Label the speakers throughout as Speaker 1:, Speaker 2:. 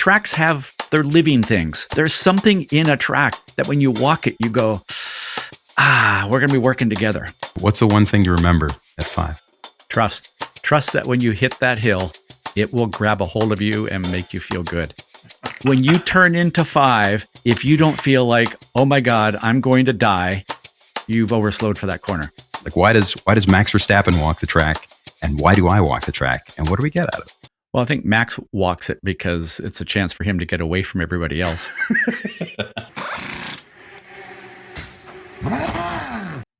Speaker 1: tracks they're living things. There's something in a track that when you walk it, you go, we're going to be working together.
Speaker 2: What's the one thing you remember at 5?
Speaker 1: Trust. Trust that when you hit that hill, it will grab a hold of you and make you feel good. When you turn into 5, if you don't feel like, oh my God, I'm going to die, you've overslowed for that corner.
Speaker 2: Like, why does Max Verstappen walk the track, and why do I walk the track, and what do we get out of it?
Speaker 1: Well, I think Max walks it because it's a chance for him to get away from everybody else.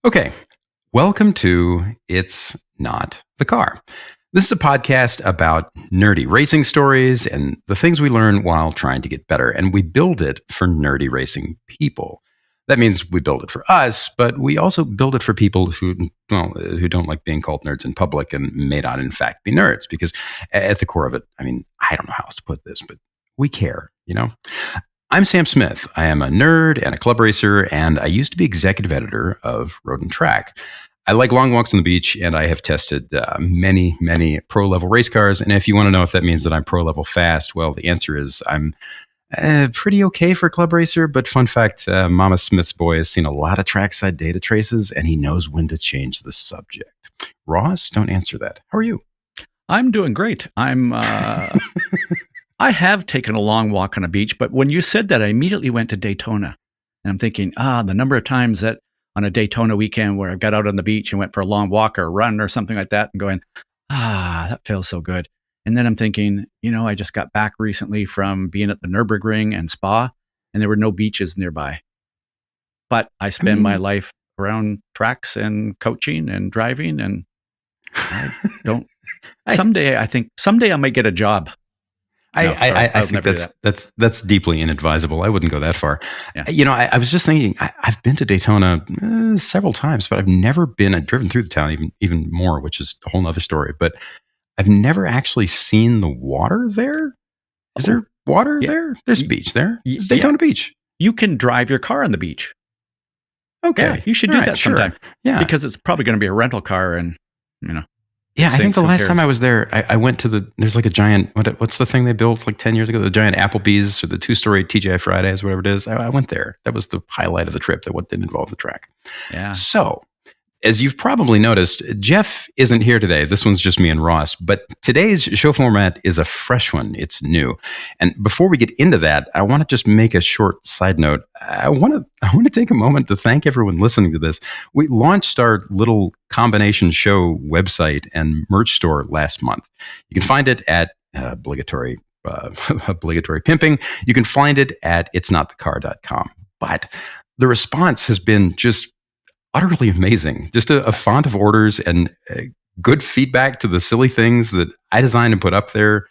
Speaker 2: Okay, welcome to It's Not the Car. This is a podcast about nerdy racing stories and the things we learn while trying to get better. And we build it for nerdy racing people. That means we build it for us, but we also build it for people who don't like being called nerds in public and may not, in fact, be nerds. Because at the core of it, I mean, I don't know how else to put this, but we care, you know? I'm Sam Smith. I am a nerd and a club racer, and I used to be executive editor of Road and Track. I like long walks on the beach, and I have tested many, many pro-level race cars. And if you want to know if that means that I'm pro-level fast, well, the answer is I'm pretty okay for a club racer. But fun fact, Mama Smith's boy has seen a lot of trackside data traces, and he knows when to change the subject. Ross, don't answer that. How are you?
Speaker 1: I'm doing great. I have taken a long walk on a beach, but when you said that, I immediately went to Daytona. And I'm thinking, the number of times that on a Daytona weekend where I got out on the beach and went for a long walk or a run or something like that and going, that feels so good. And then I'm thinking, I just got back recently from being at the Nürburgring and Spa, and there were no beaches nearby. But I spend my life around tracks and coaching and driving, and I don't. Someday I might get a job.
Speaker 2: I think that's deeply inadvisable. I wouldn't go that far.
Speaker 1: Yeah.
Speaker 2: I was just thinking, I've been to Daytona several times, but I've driven through the town even more, which is a whole nother story. But I've never actually seen the water there. Is there water there? There's a beach there. It's Daytona Beach.
Speaker 1: You can drive your car on the beach.
Speaker 2: Okay.
Speaker 1: Yeah, you should do that sometime.
Speaker 2: Sure. Yeah.
Speaker 1: Because it's probably going to be a rental car and,
Speaker 2: Yeah, I think the last time I was there, I went to there's like a giant, what's the thing they built like 10 years ago? The giant Applebee's or the 2-story TGI Fridays, whatever it is. I went there. That was the highlight of the trip, that didn't involve the track.
Speaker 1: Yeah.
Speaker 2: So, as you've probably noticed, Jeff isn't here today. This one's just me and Ross. But today's show format is a fresh one. It's new. And before we get into that, I want to just make a short side note. I want to take a moment to thank everyone listening to this. We launched our little combination show website and merch store last month. You can find it at obligatory pimping. You can find it at itsnotthecar.com. But the response has been just utterly amazing. Just a font of orders and good feedback to the silly things that I designed and put up there.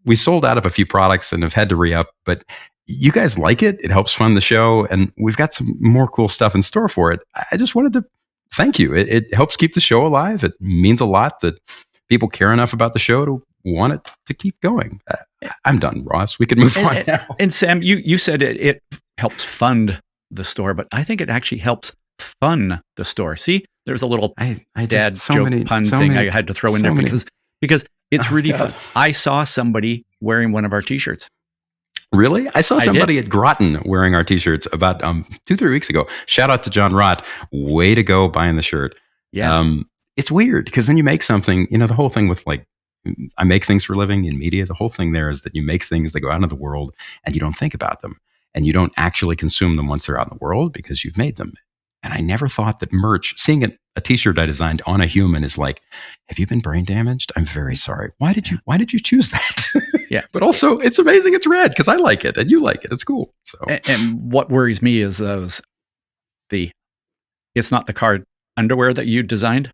Speaker 2: We sold out of a few products and have had to re-up, but you guys like it. It helps fund the show, and we've got some more cool stuff in store for it. I just wanted to thank you. It helps keep the show alive. It means a lot that people care enough about the show to want it to keep going. I'm done, Ross. We can move on now.
Speaker 1: And Sam, you said it helps fund the store, but I think it actually helps fun the store. See, there's a little dad joke pun thing I had to throw in there because it's really fun. I saw somebody wearing one of our t-shirts.
Speaker 2: Really? I saw somebody at Groton wearing our t-shirts about 2-3 weeks ago. Shout out to John Rott. Way to go buying the shirt.
Speaker 1: Yeah.
Speaker 2: It's weird because then you make something, the whole thing with I make things for a living in media. The whole thing there is that you make things that go out into the world and you don't think about them and you don't actually consume them once they're out in the world because you've made them. And I never thought that merch, seeing a t-shirt I designed on a human is like, have you been brain damaged? I'm very sorry. Why did you choose that?
Speaker 1: Yeah.
Speaker 2: But also it's amazing. It's red because I like it and you like it. It's cool. So,
Speaker 1: and what worries me is it's not the car underwear that you designed.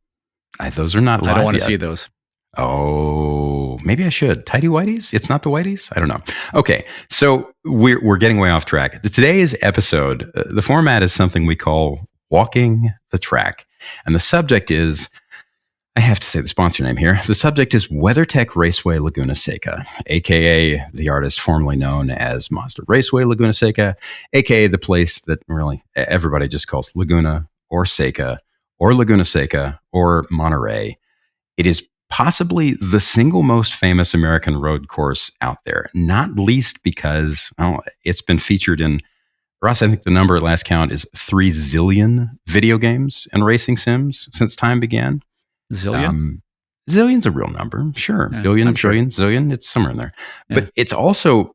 Speaker 2: Those are not live
Speaker 1: I don't want
Speaker 2: yet.
Speaker 1: to see those.
Speaker 2: Oh, maybe I should. Tidy whities? It's not the whities? I don't know. Okay, so we're getting way off track. Today's episode, the format is something we call Walking the Track. And the subject is, I have to say the sponsor name here. The subject is WeatherTech Raceway Laguna Seca, a.k.a. the artist formerly known as Mazda Raceway Laguna Seca, a.k.a. the place that really everybody just calls Laguna or Seca or Monterey. It is possibly the single most famous American road course out there, not least because it's been featured in, Ross, I think the number at last count is 3 zillion video games and racing sims since time began.
Speaker 1: Zillion?
Speaker 2: Zillion's a real number, sure.
Speaker 1: Yeah,
Speaker 2: Billion,
Speaker 1: I'm sure.
Speaker 2: trillion, zillion, it's somewhere in there.
Speaker 1: Yeah.
Speaker 2: But it's also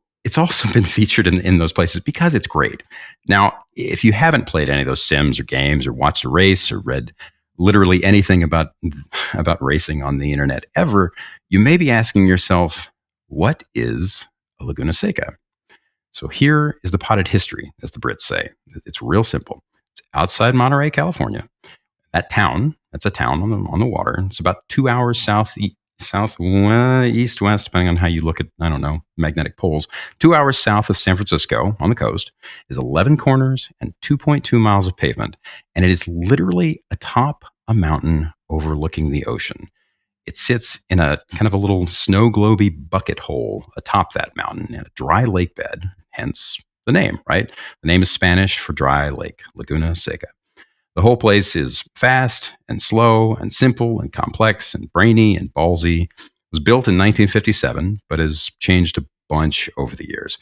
Speaker 2: been featured in those places because it's great. Now, if you haven't played any of those sims or games or watched a race or read literally anything about racing on the internet ever, you may be asking yourself, what is a Laguna Seca? So here is the potted history, as the Brits say. It's real simple. It's outside Monterey, California. That's a town on the water. It's about 2 hours east west, depending on how you look at, I don't know, magnetic poles. 2 hours south of San Francisco on the coast is 11 corners and 2.2 miles of pavement. And it is literally atop a mountain overlooking the ocean. It sits in a kind of a little snow globy bucket hole atop that mountain in a dry lake bed, hence the name, right? The name is Spanish for dry lake, Laguna Seca. The whole place is fast and slow and simple and complex and brainy and ballsy. It was built in 1957, but has changed a bunch over the years.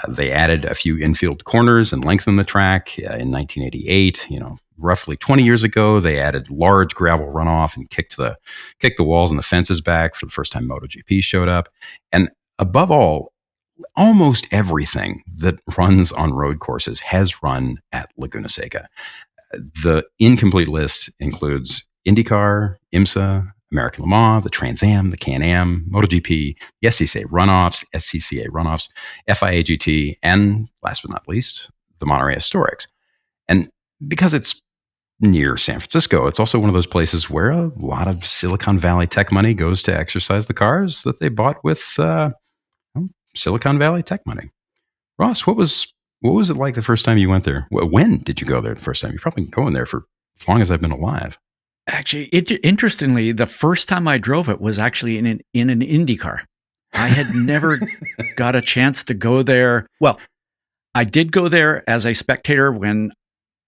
Speaker 2: They added a few infield corners and lengthened the track in 1988. Roughly 20 years ago, they added large gravel runoff and kicked the walls and the fences back for the first time MotoGP showed up. And above all, almost everything that runs on road courses has run at Laguna Seca. The incomplete list includes IndyCar, IMSA, American Le Mans, the Trans Am, the Can-Am, MotoGP, the SCCA runoffs, FIA GT, and last but not least, the Monterey Historics. And because it's near San Francisco, it's also one of those places where a lot of Silicon Valley tech money goes to exercise the cars that they bought with Silicon Valley tech money. Ross, what was it like the first time you went there? When did you go there the first time? You've probably been going there for as long as I've been alive.
Speaker 1: Actually, interestingly, the first time I drove it was actually in an Indy car. I had never got a chance to go there. Well, I did go there as a spectator when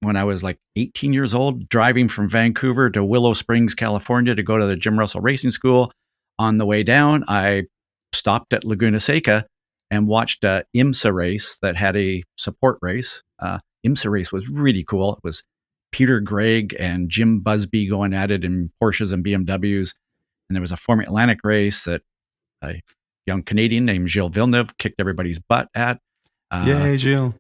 Speaker 1: I was like 18 years old, driving from Vancouver to Willow Springs, California to go to the Jim Russell Racing School. On the way down, I stopped at Laguna Seca and watched a IMSA race that had a support race. IMSA race was really cool. It was Peter Gregg and Jim Busby going at it in Porsches and BMWs. And there was a Formula Atlantic race that a young Canadian named Gilles Villeneuve kicked everybody's butt at.
Speaker 2: Yay, Gilles.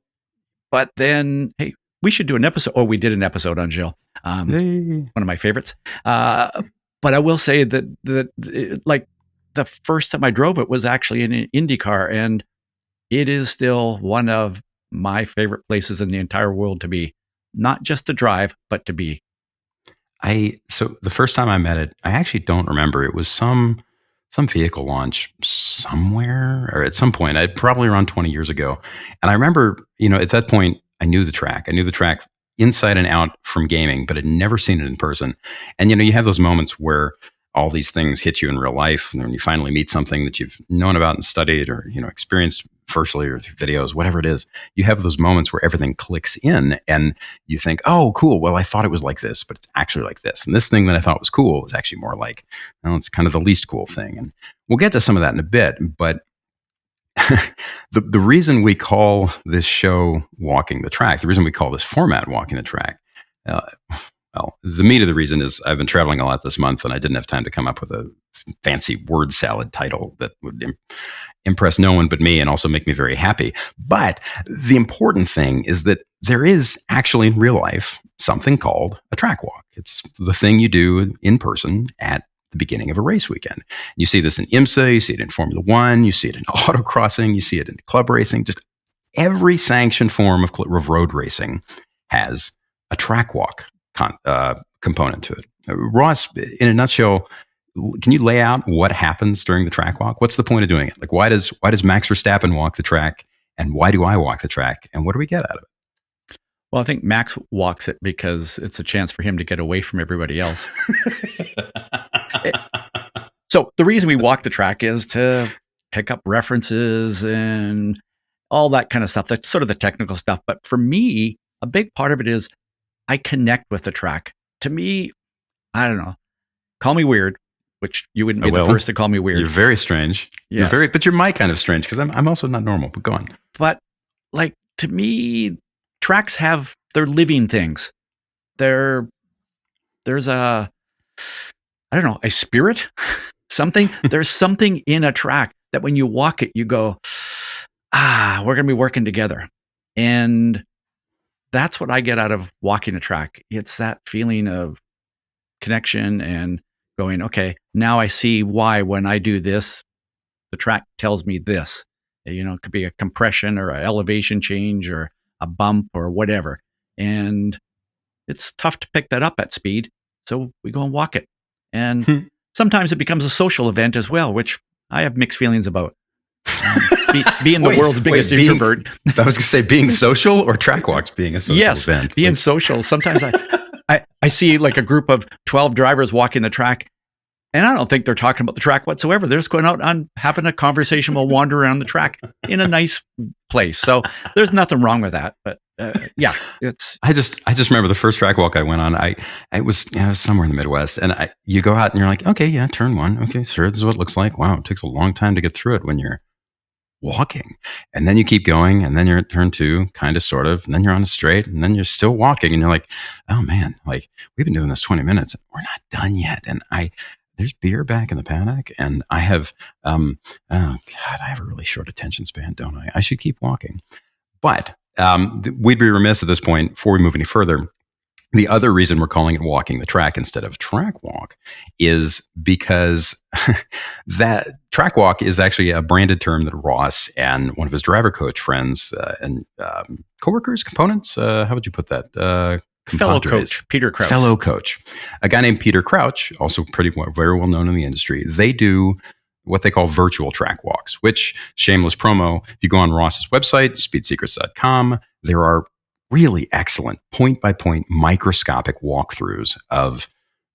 Speaker 1: But then, hey, we should do an episode. Oh, we did an episode on Gilles. One of my favorites. But I will say that like the first time I drove it was actually in an Indy car, and it is still one of my favorite places in the entire world to be. Not just to drive, but to be.
Speaker 2: So the first time I met it, I actually don't remember. It was some vehicle launch somewhere or at some point, probably around 20 years ago. And I remember, at that point, I knew the track. I knew the track inside and out from gaming, but I'd never seen it in person. And, you have those moments where all these things hit you in real life. And when you finally meet something that you've known about and studied or, experienced virtually or through videos, whatever it is, you have those moments where everything clicks in and you think, oh, cool. Well, I thought it was like this, but it's actually like this. And this thing that I thought was cool is actually more like, it's kind of the least cool thing. And we'll get to some of that in a bit. But the reason we call this show Walking the Track, the reason we call this format Walking the Track, well, the meat of the reason is I've been traveling a lot this month and I didn't have time to come up with a fancy word salad title that would impress no one but me and also make me very happy. But the important thing is that there is actually in real life something called a track walk. It's the thing you do in person at the beginning of a race weekend. You see this in IMSA, you see it in Formula One, you see it in autocrossing, you see it in club racing. Just every sanctioned form of road racing has a track walk component to it. Ross, in a nutshell, can you lay out what happens during the track walk? What's the point of doing it? Like, why does Max Verstappen walk the track, and why do I walk the track, and what do we get out of it?
Speaker 1: Well, I think Max walks it because it's a chance for him to get away from everybody else. So the reason we walk the track is to pick up references and all that kind of stuff. That's sort of the technical stuff. But for me, a big part of it is I connect with the track. To me, I don't know, call me weird. which you wouldn't
Speaker 2: I
Speaker 1: be the
Speaker 2: will.
Speaker 1: first to call me weird.
Speaker 2: You're very strange.
Speaker 1: Yes.
Speaker 2: But you're my kind of strange because I'm also not normal. But go on.
Speaker 1: But like to me, tracks they're living things. There's a spirit, something. There's something in a track that when you walk it, you go, we're going to be working together. And that's what I get out of walking a track. It's that feeling of connection and going, okay, now I see why when I do this, the track tells me this. It could be a compression or an elevation change or a bump or whatever. And it's tough to pick that up at speed. So we go and walk it. And sometimes it becomes a social event as well, which I have mixed feelings about. Being the world's biggest introvert.
Speaker 2: I was going to say being social or track walks being a social event.
Speaker 1: Yes, being social. Sometimes I see like a group of 12 drivers walking the track, and I don't think they're talking about the track whatsoever. They're just going out and having a conversation while wandering around the track in a nice place. So there's nothing wrong with that. But it's.
Speaker 2: I just remember the first track walk I went on. I was somewhere in the Midwest, and you go out and you're like, okay, yeah, turn one. Okay, sure, this is what it looks like. Wow, it takes a long time to get through it when you're walking, and then you keep going, and then you're at turn two, kind of, sort of, and then you're on a straight, and then you're still walking, and you're like, oh man, like we've been doing this 20 minutes, we're not done yet, and there's beer back in the paddock, and I have, oh God, I have a really short attention span, don't I? I should keep walking, but we'd be remiss at this point before we move any further. The other reason we're calling it walking the track instead of track walk is because that track walk is actually a branded term that Ross and one of his driver coach friends and coworkers, components, how would you put that?
Speaker 1: Fellow coach, Peter Crouch.
Speaker 2: Fellow coach. A guy named Peter Crouch, also very well known in the industry. They do what they call virtual track walks, which, shameless promo, if you go on Ross's website, speedsecrets.com, there are really excellent point-by-point microscopic walkthroughs of,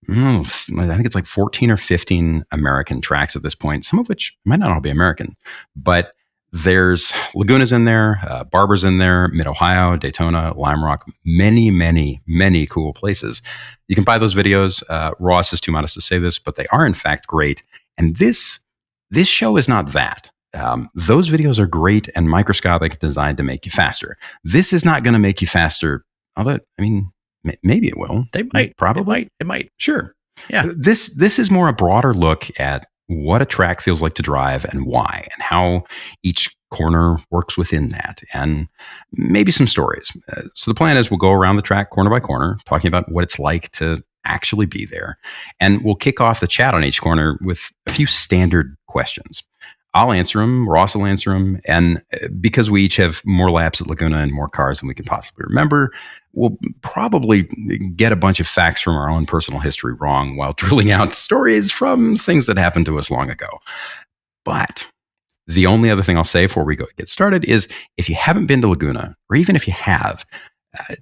Speaker 2: I think it's like 14 or 15 American tracks at this point, some of which might not all be American, but there's Laguna's in there, Barber's in there, Mid-Ohio, Daytona, Lime Rock, many, many, many cool places. You can buy those videos. Ross is too modest to say this, but they are in fact great. And this show is not that. Those videos are great and microscopic, designed to make you faster. This is not going to make you faster, although, I mean, maybe it will.
Speaker 1: They might.
Speaker 2: Probably.
Speaker 1: It might.
Speaker 2: Sure.
Speaker 1: Yeah.
Speaker 2: This is more a broader look at what a track feels like to drive and why, and how each corner works within that, and maybe some stories. So the plan is we'll go around the track corner by corner, talking about what it's like to actually be there. And we'll kick off the chat on each corner with a few standard questions. I'll answer them, Ross will answer them, and because we each have more laps at Laguna and more cars than we can possibly remember, we'll probably get a bunch of facts from our own personal history wrong while drilling out stories from things that happened to us long ago. But the only other thing I'll say before we get started is if you haven't been to Laguna, or even if you have,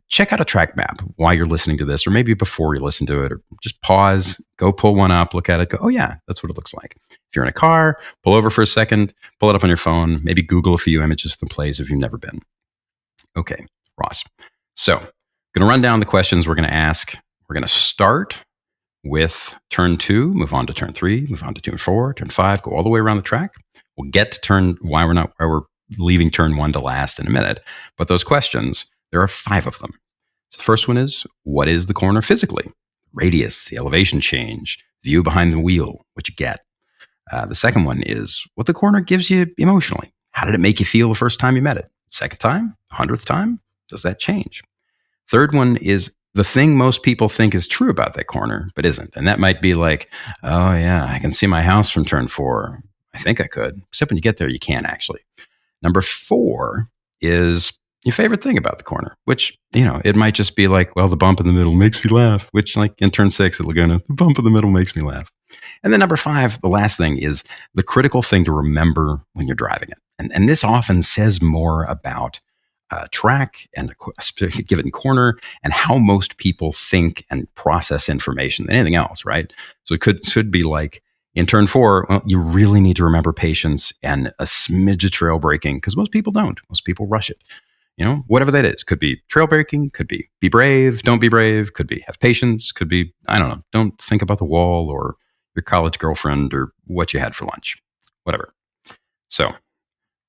Speaker 2: check out a track map while you're listening to this, or maybe before you listen to it, or just pause, go pull one up, look at it, go, oh yeah, that's what it looks like. If you're in a car, pull over for a second, pull it up on your phone, maybe Google a few images of the place if you've never been. Okay, Ross. So, going to run down the questions we're going to ask. We're going to start with turn 2, move on to turn 3, move on to turn 4, turn 5, go all the way around the track. We'll get to why we're leaving turn 1 to last in a minute. But those questions, there are 5 of them. So the first one is, what is the corner physically? Radius, the elevation change, view behind the wheel, what you get. The second one is what the corner gives you emotionally. How did it make you feel the first time you met it? Second time? 100th time? Does that change? Third one is the thing most people think is true about that corner, but isn't. And that might be like, oh yeah, I can see my house from turn 4. I think I could. Except when you get there, you can't actually. Number 4 is your favorite thing about the corner, which, it might just be like, well, the bump in the middle makes me laugh, which like in turn 6 at Laguna, the bump in the middle makes me laugh. And then number 5, the last thing is the critical thing to remember when you're driving it. And this often says more about track and a given corner and how most people think and process information than anything else, right? So it should be like, in turn 4, well, you really need to remember patience and a smidge of trail braking, because most people don't. Most people rush it. Whatever that is. Could be trail braking, could be brave, don't be brave, could be have patience, could be, I don't know, don't think about the wall, or your college girlfriend or what you had for lunch, whatever. So,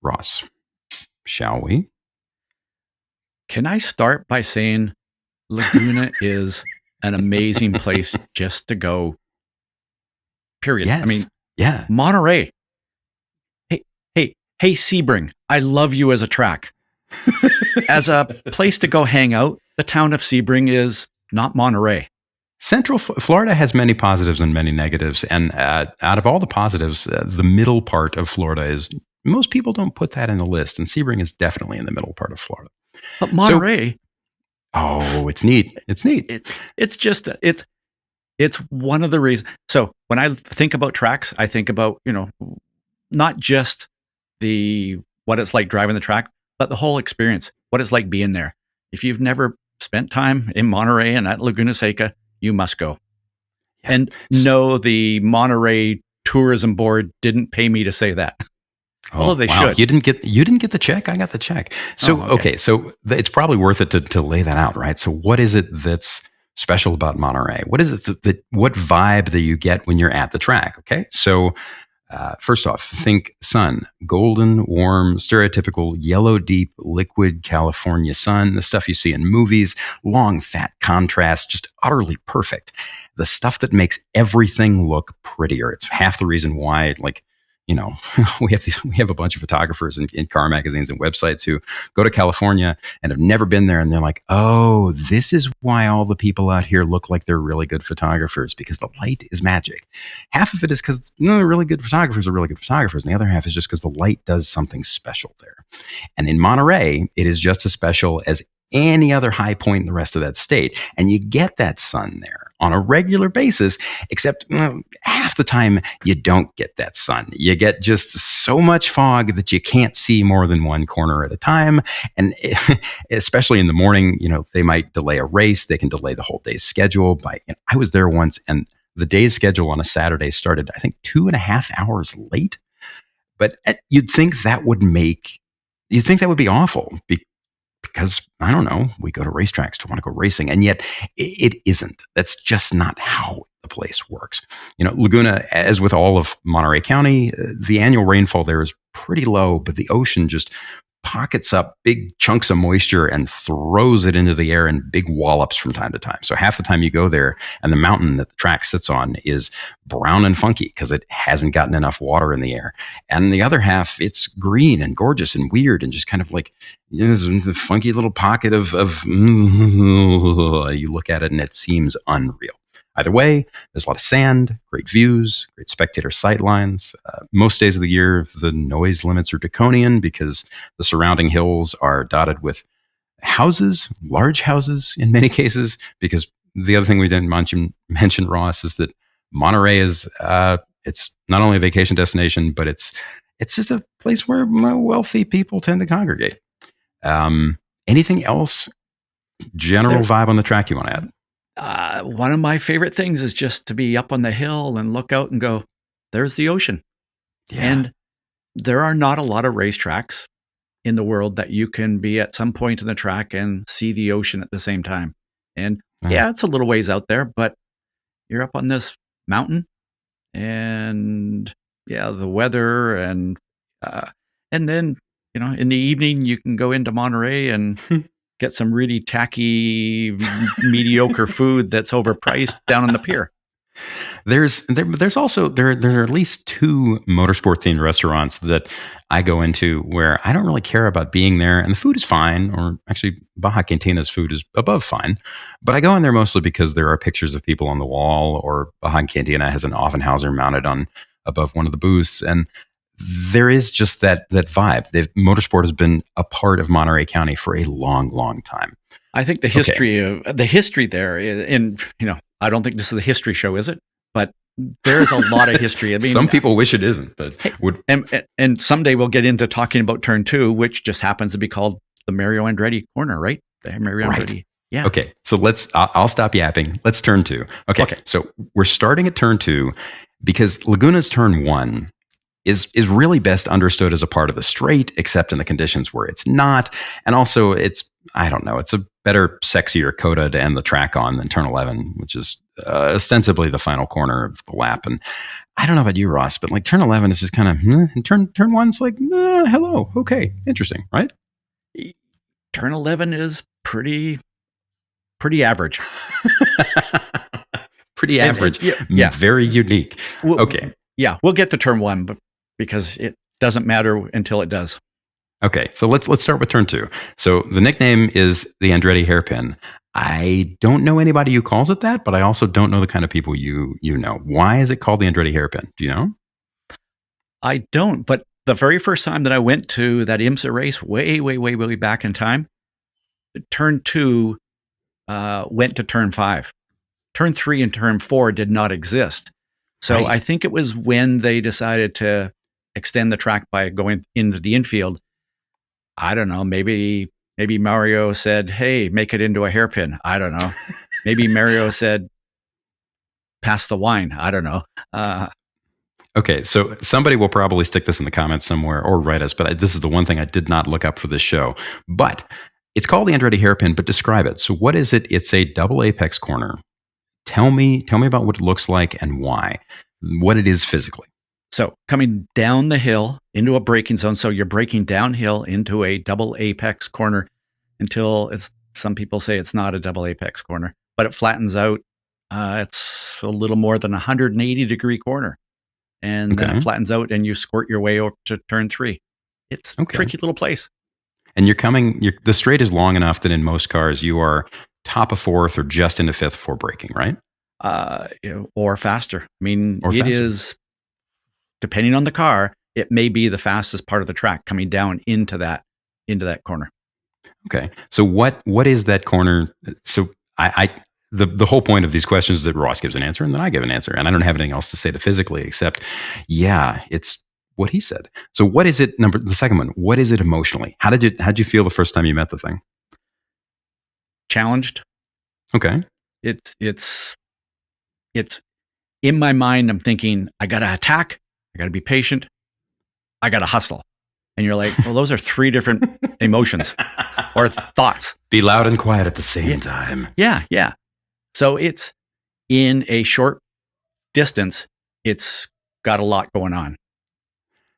Speaker 2: Ross, shall we?
Speaker 1: Can I start by saying Laguna is an amazing place just to go, period.
Speaker 2: Yes.
Speaker 1: I mean,
Speaker 2: yeah.
Speaker 1: Monterey. Hey, Sebring, I love you as a track. As a place to go hang out, the town of Sebring is not Monterey.
Speaker 2: Central Florida has many positives and many negatives. And out of all the positives, the middle part of Florida is, most people don't put that in the list. And Sebring is definitely in the middle part of Florida.
Speaker 1: But Monterey.
Speaker 2: It's neat. It's neat.
Speaker 1: It's one of the reasons. So when I think about tracks, I think about, not just what it's like driving the track, but the whole experience, what it's like being there. If you've never spent time in Monterey and at Laguna Seca, you must go. Yeah. And no, the Monterey Tourism Board didn't pay me to say that. Although they should.
Speaker 2: You didn't get the check? I got the check. So okay. So it's probably worth it to lay that out, right? So what is it that's special about Monterey? What is it what vibe that you get when you're at the track? Okay. So first off, think sun, golden, warm, stereotypical, yellow, deep, liquid California sun, the stuff you see in movies, long, fat contrast, just utterly perfect. The stuff that makes everything look prettier. It's half the reason why, we have a bunch of photographers in car magazines and websites who go to California and have never been there. And they're like, oh, this is why all the people out here look like they're really good photographers, because the light is magic. Half of it is because really good photographers are really good photographers. And the other half is just because the light does something special there. And in Monterey, it is just as special as any other high point in the rest of that state. And you get that sun there on a regular basis, except half the time you don't get that sun. You get just so much fog that you can't see more than one corner at a time. And especially in the morning, they might delay a race. They can delay the whole day's schedule. I was there once, and the day's schedule on a Saturday started, I think, 2.5 hours late. But you'd think that would be awful. Because, I don't know, we go to racetracks to want to go racing. And yet it isn't. That's just not how the place works. Laguna, as with all of Monterey County, the annual rainfall there is pretty low, but the ocean just pockets up big chunks of moisture and throws it into the air in big wallops from time to time. So half the time you go there and the mountain that the track sits on is brown and funky because it hasn't gotten enough water in the air. And the other half, it's green and gorgeous and weird and just kind of like the funky little pocket of you look at it and it seems unreal. Either way, there's a lot of sand, great views, great spectator sight lines. Most days of the year, the noise limits are draconian because the surrounding hills are dotted with houses, large houses in many cases. Because the other thing we didn't mention, Ross, is that Monterey is it's not only a vacation destination, but it's just a place where wealthy people tend to congregate. Anything else? General vibe on the track you want to add?
Speaker 1: One of my favorite things is just to be up on the hill and look out and go, there's the ocean. Yeah. And there are not a lot of racetracks in the world that you can be at some point in the track and see the ocean at the same time. And it's a little ways out there, but you're up on this mountain and the weather and then, in the evening you can go into Monterey and get some really tacky, mediocre food that's overpriced down on the pier.
Speaker 2: There's also there are at least 2 motorsport themed restaurants that I go into where I don't really care about being there, and the food is fine, or actually Baja Cantina's food is above fine. But I go in there mostly because there are pictures of people on the wall, or Baja Cantina has an Offenhauser mounted on above one of the booths, and there is just that vibe. Motorsport has been a part of Monterey County for a long, long time.
Speaker 1: I think the history there, and I don't think this is a history show, is it? But there's a lot of history. I mean,
Speaker 2: some people wish it isn't, but
Speaker 1: and someday we'll get into talking about Turn 2, which just happens to be called the Mario Andretti corner, right? The Mario Andretti. Yeah.
Speaker 2: Okay. So I'll stop yapping. Let's Turn 2. Okay. So we're starting at Turn 2 because Laguna's Turn 1 is really best understood as a part of the straight, except in the conditions where it's not. And also it's a better, sexier coda to end the track on than Turn 11, which is ostensibly the final corner of the lap. And I don't know about you, Ross, but like turn 11 is just kind of, and turn one's like, hello, okay, interesting, right?
Speaker 1: Turn 11 is pretty average.
Speaker 2: Pretty average.
Speaker 1: Yeah.
Speaker 2: Very unique. Okay.
Speaker 1: Yeah, we'll get to turn 1, but because it doesn't matter until it does.
Speaker 2: Okay, so let's start with turn 2. So the nickname is the Andretti hairpin. I don't know anybody who calls it that, but I also don't know the kind of people you know. Why is it called the Andretti hairpin? Do you know?
Speaker 1: I don't, but the very first time that I went to that IMSA race, way back in time, turn 2 went to turn 5. Turn 3 and turn 4 did not exist. So
Speaker 2: Right.
Speaker 1: I think it was when they decided to extend the track by going into the infield. I don't know, maybe Mario said, hey, make it into a hairpin. I don't know. Maybe Mario said, pass the wine. I don't know.
Speaker 2: Okay, so somebody will probably stick this in the comments somewhere or write us, but this is the one thing I did not look up for this show. But it's called the Andretti hairpin, but describe it. So what is it? It's a double apex corner. Tell me about what it looks like and why, what it is physically.
Speaker 1: So coming down the hill into a braking zone. So you're braking downhill into a double apex corner until some people say it's not a double apex corner, but it flattens out. It's a little more than 180-degree corner. And then it flattens out and you squirt your way over to turn 3. It's a tricky little place.
Speaker 2: And the straight is long enough that in most cars you are top of 4th or just into 5th before braking, right?
Speaker 1: Or faster. I mean, is, depending on the car, it may be the fastest part of the track coming down into that corner.
Speaker 2: Okay. So what is that corner? So the whole point of these questions is that Ross gives an answer and then I give an answer, and I don't have anything else to say to physically except, it's what he said. So what is it? The second one, what is it emotionally? How'd you feel the first time you met the thing?
Speaker 1: Challenged.
Speaker 2: Okay.
Speaker 1: It's in my mind. I'm thinking, I got to attack. I got to be patient. I got to hustle. And you're like, well, those are 3 different emotions or thoughts.
Speaker 2: Be loud and quiet at the same time.
Speaker 1: Yeah. So it's in a short distance. It's got a lot going on.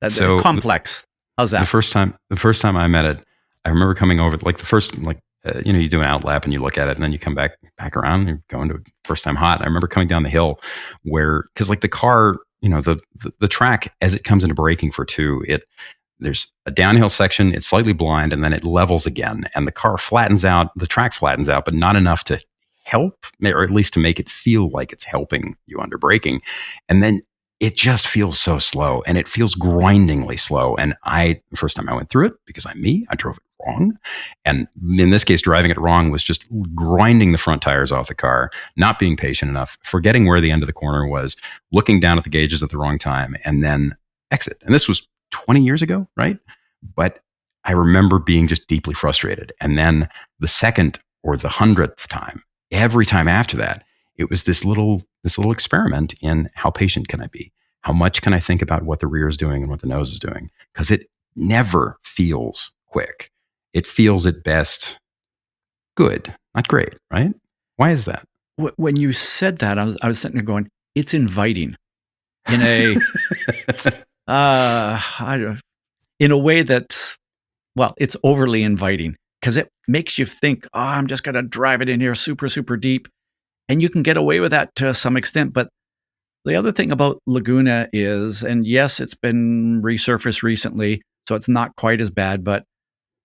Speaker 1: That's complex. How's that?
Speaker 2: The first time I met it, I remember coming over, like the first, you do an outlap and you look at it and then you come back around and you're going to first time hot. I remember coming down the hill because like the car, the track as it comes into braking for 2, there's a downhill section, it's slightly blind, and then it levels again. And the car flattens out, the track flattens out, but not enough to help, or at least to make it feel like it's helping you under braking. And then it just feels so slow, and it feels grindingly slow. And the first time I went through it, because I drove it wrong. And in this case, driving it wrong was just grinding the front tires off the car, not being patient enough, forgetting where the end of the corner was, looking down at the gauges at the wrong time, and then exit. And this was 20 years ago, right? But I remember being just deeply frustrated. And then the second or the 100th time, every time after that, it was this little experiment in how patient can I be? How much can I think about what the rear is doing and what the nose is doing? Because it never feels quick. It feels at best good, not great, right? Why is that?
Speaker 1: When you said that, I was sitting there going, it's inviting in a in a way that's, it's overly inviting because it makes you think, I'm just going to drive it in here super deep. And you can get away with that to some extent. But the other thing about Laguna is, and yes, it's been resurfaced recently, so it's not quite as bad, but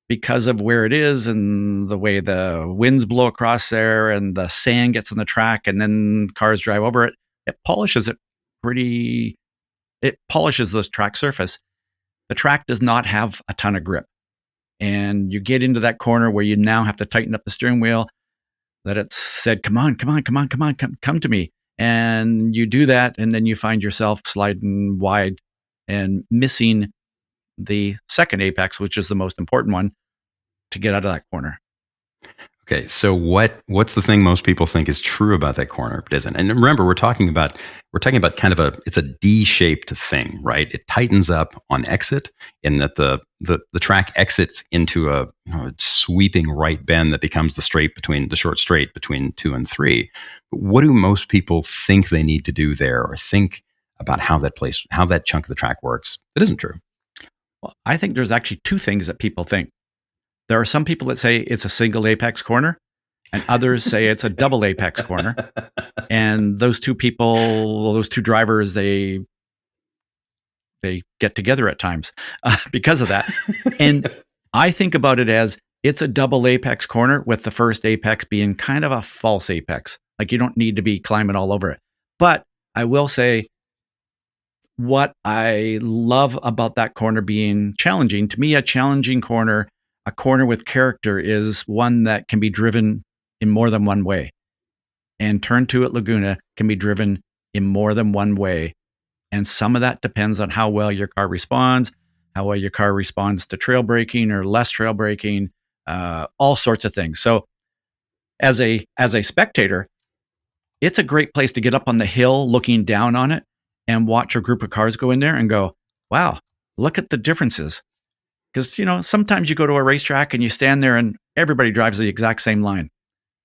Speaker 1: because of where it is and the way the winds blow across there and the sand gets on the track and then cars drive over it, it polishes this track surface. The track does not have a ton of grip. And you get into that corner where you now have to tighten up the steering wheel, that it's said, come on, come to me. And you do that, and then you find yourself sliding wide and missing the second apex, which is the most important one, to get out of that corner.
Speaker 2: Okay, so what's the thing most people think is true about that corner but isn't? And remember, we're talking about kind of it's a D-shaped thing, right? It tightens up on exit in that the track exits into a, sweeping right bend that becomes the short straight between 2 and 3. But what do most people think they need to do there, or think about how that chunk of the track works? That isn't true.
Speaker 1: Well, I think there's actually two things that people think. There are some people that say it's a single apex corner, and others say it's a double apex corner. And those two drivers, they get together at times because of that. And I think about it as it's a double apex corner, with the first apex being kind of a false apex. Like, you don't need to be climbing all over it. But I will say, what I love about that corner being challenging, to me, a challenging corner, a corner with character, is one that can be driven in more than one way. And turn 2 at Laguna can be driven in more than one way. And some of that depends on how well your car responds, how well your car responds to trail braking or less trail braking, all sorts of things. So as a spectator, it's a great place to get up on the hill looking down on it and watch a group of cars go in there and go, wow, look at the differences. Because, sometimes you go to a racetrack and you stand there and everybody drives the exact same line.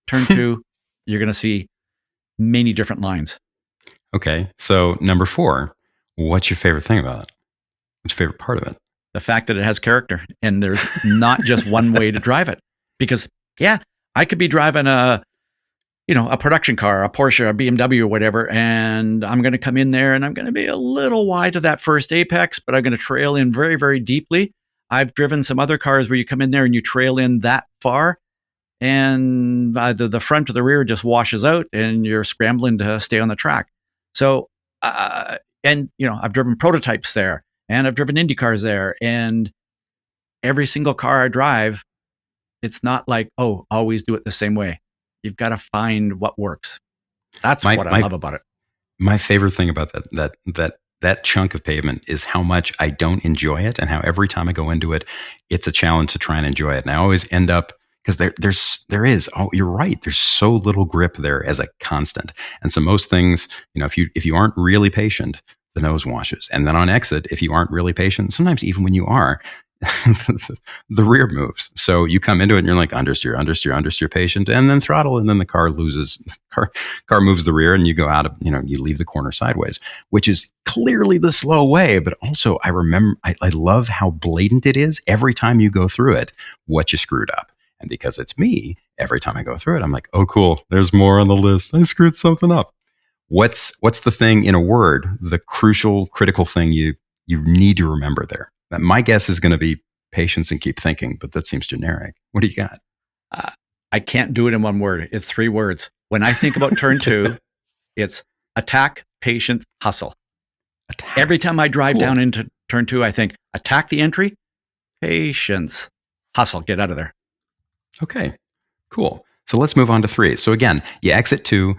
Speaker 1: Turn 2, you're going to see many different lines.
Speaker 2: Okay, so number 4, what's your favorite thing about it? What's your favorite part of it?
Speaker 1: The fact that it has character, and there's not just one way to drive it. Because, yeah, I could be driving a production car, a Porsche, a BMW, or whatever, and I'm going to come in there and I'm going to be a little wide to that first apex, but I'm going to trail in very, very deeply. I've driven some other cars where you come in there and you trail in that far, and either the front or the rear just washes out and you're scrambling to stay on the track. So, I've driven prototypes there, and I've driven Indy cars there, and every single car I drive, it's not like, oh, always do it the same way. You've got to find what works. That's what I love about it.
Speaker 2: My favorite thing about that chunk of pavement is how much I don't enjoy it, and how every time I go into it, it's a challenge to try and enjoy it. And I always end up, because you're right, there's so little grip there as a constant. And so most things, if you aren't really patient, the nose washes. And then on exit, if you aren't really patient, sometimes even when you are, the rear moves. So you come into it and you're like, understeer, patient, and then throttle, and then the car moves the rear, and you go out of, you leave the corner sideways, which is clearly the slow way. But also, I love how blatant it is every time you go through it, what you screwed up. And because it's me, every time I go through it, I'm like, oh, cool, there's more on the list. I screwed something up. What's the thing, in a word, the critical thing you need to remember there? My guess is going to be patience and keep thinking, but that seems generic. What do you got?
Speaker 1: I can't do it in one word. It's 3 words. When I think about turn 2, it's attack, patience, hustle. Attack. Every time I drive down into turn 2, I think attack the entry, patience, hustle, get out of there.
Speaker 2: Okay, cool. So let's move on to 3. So again, you exit 2,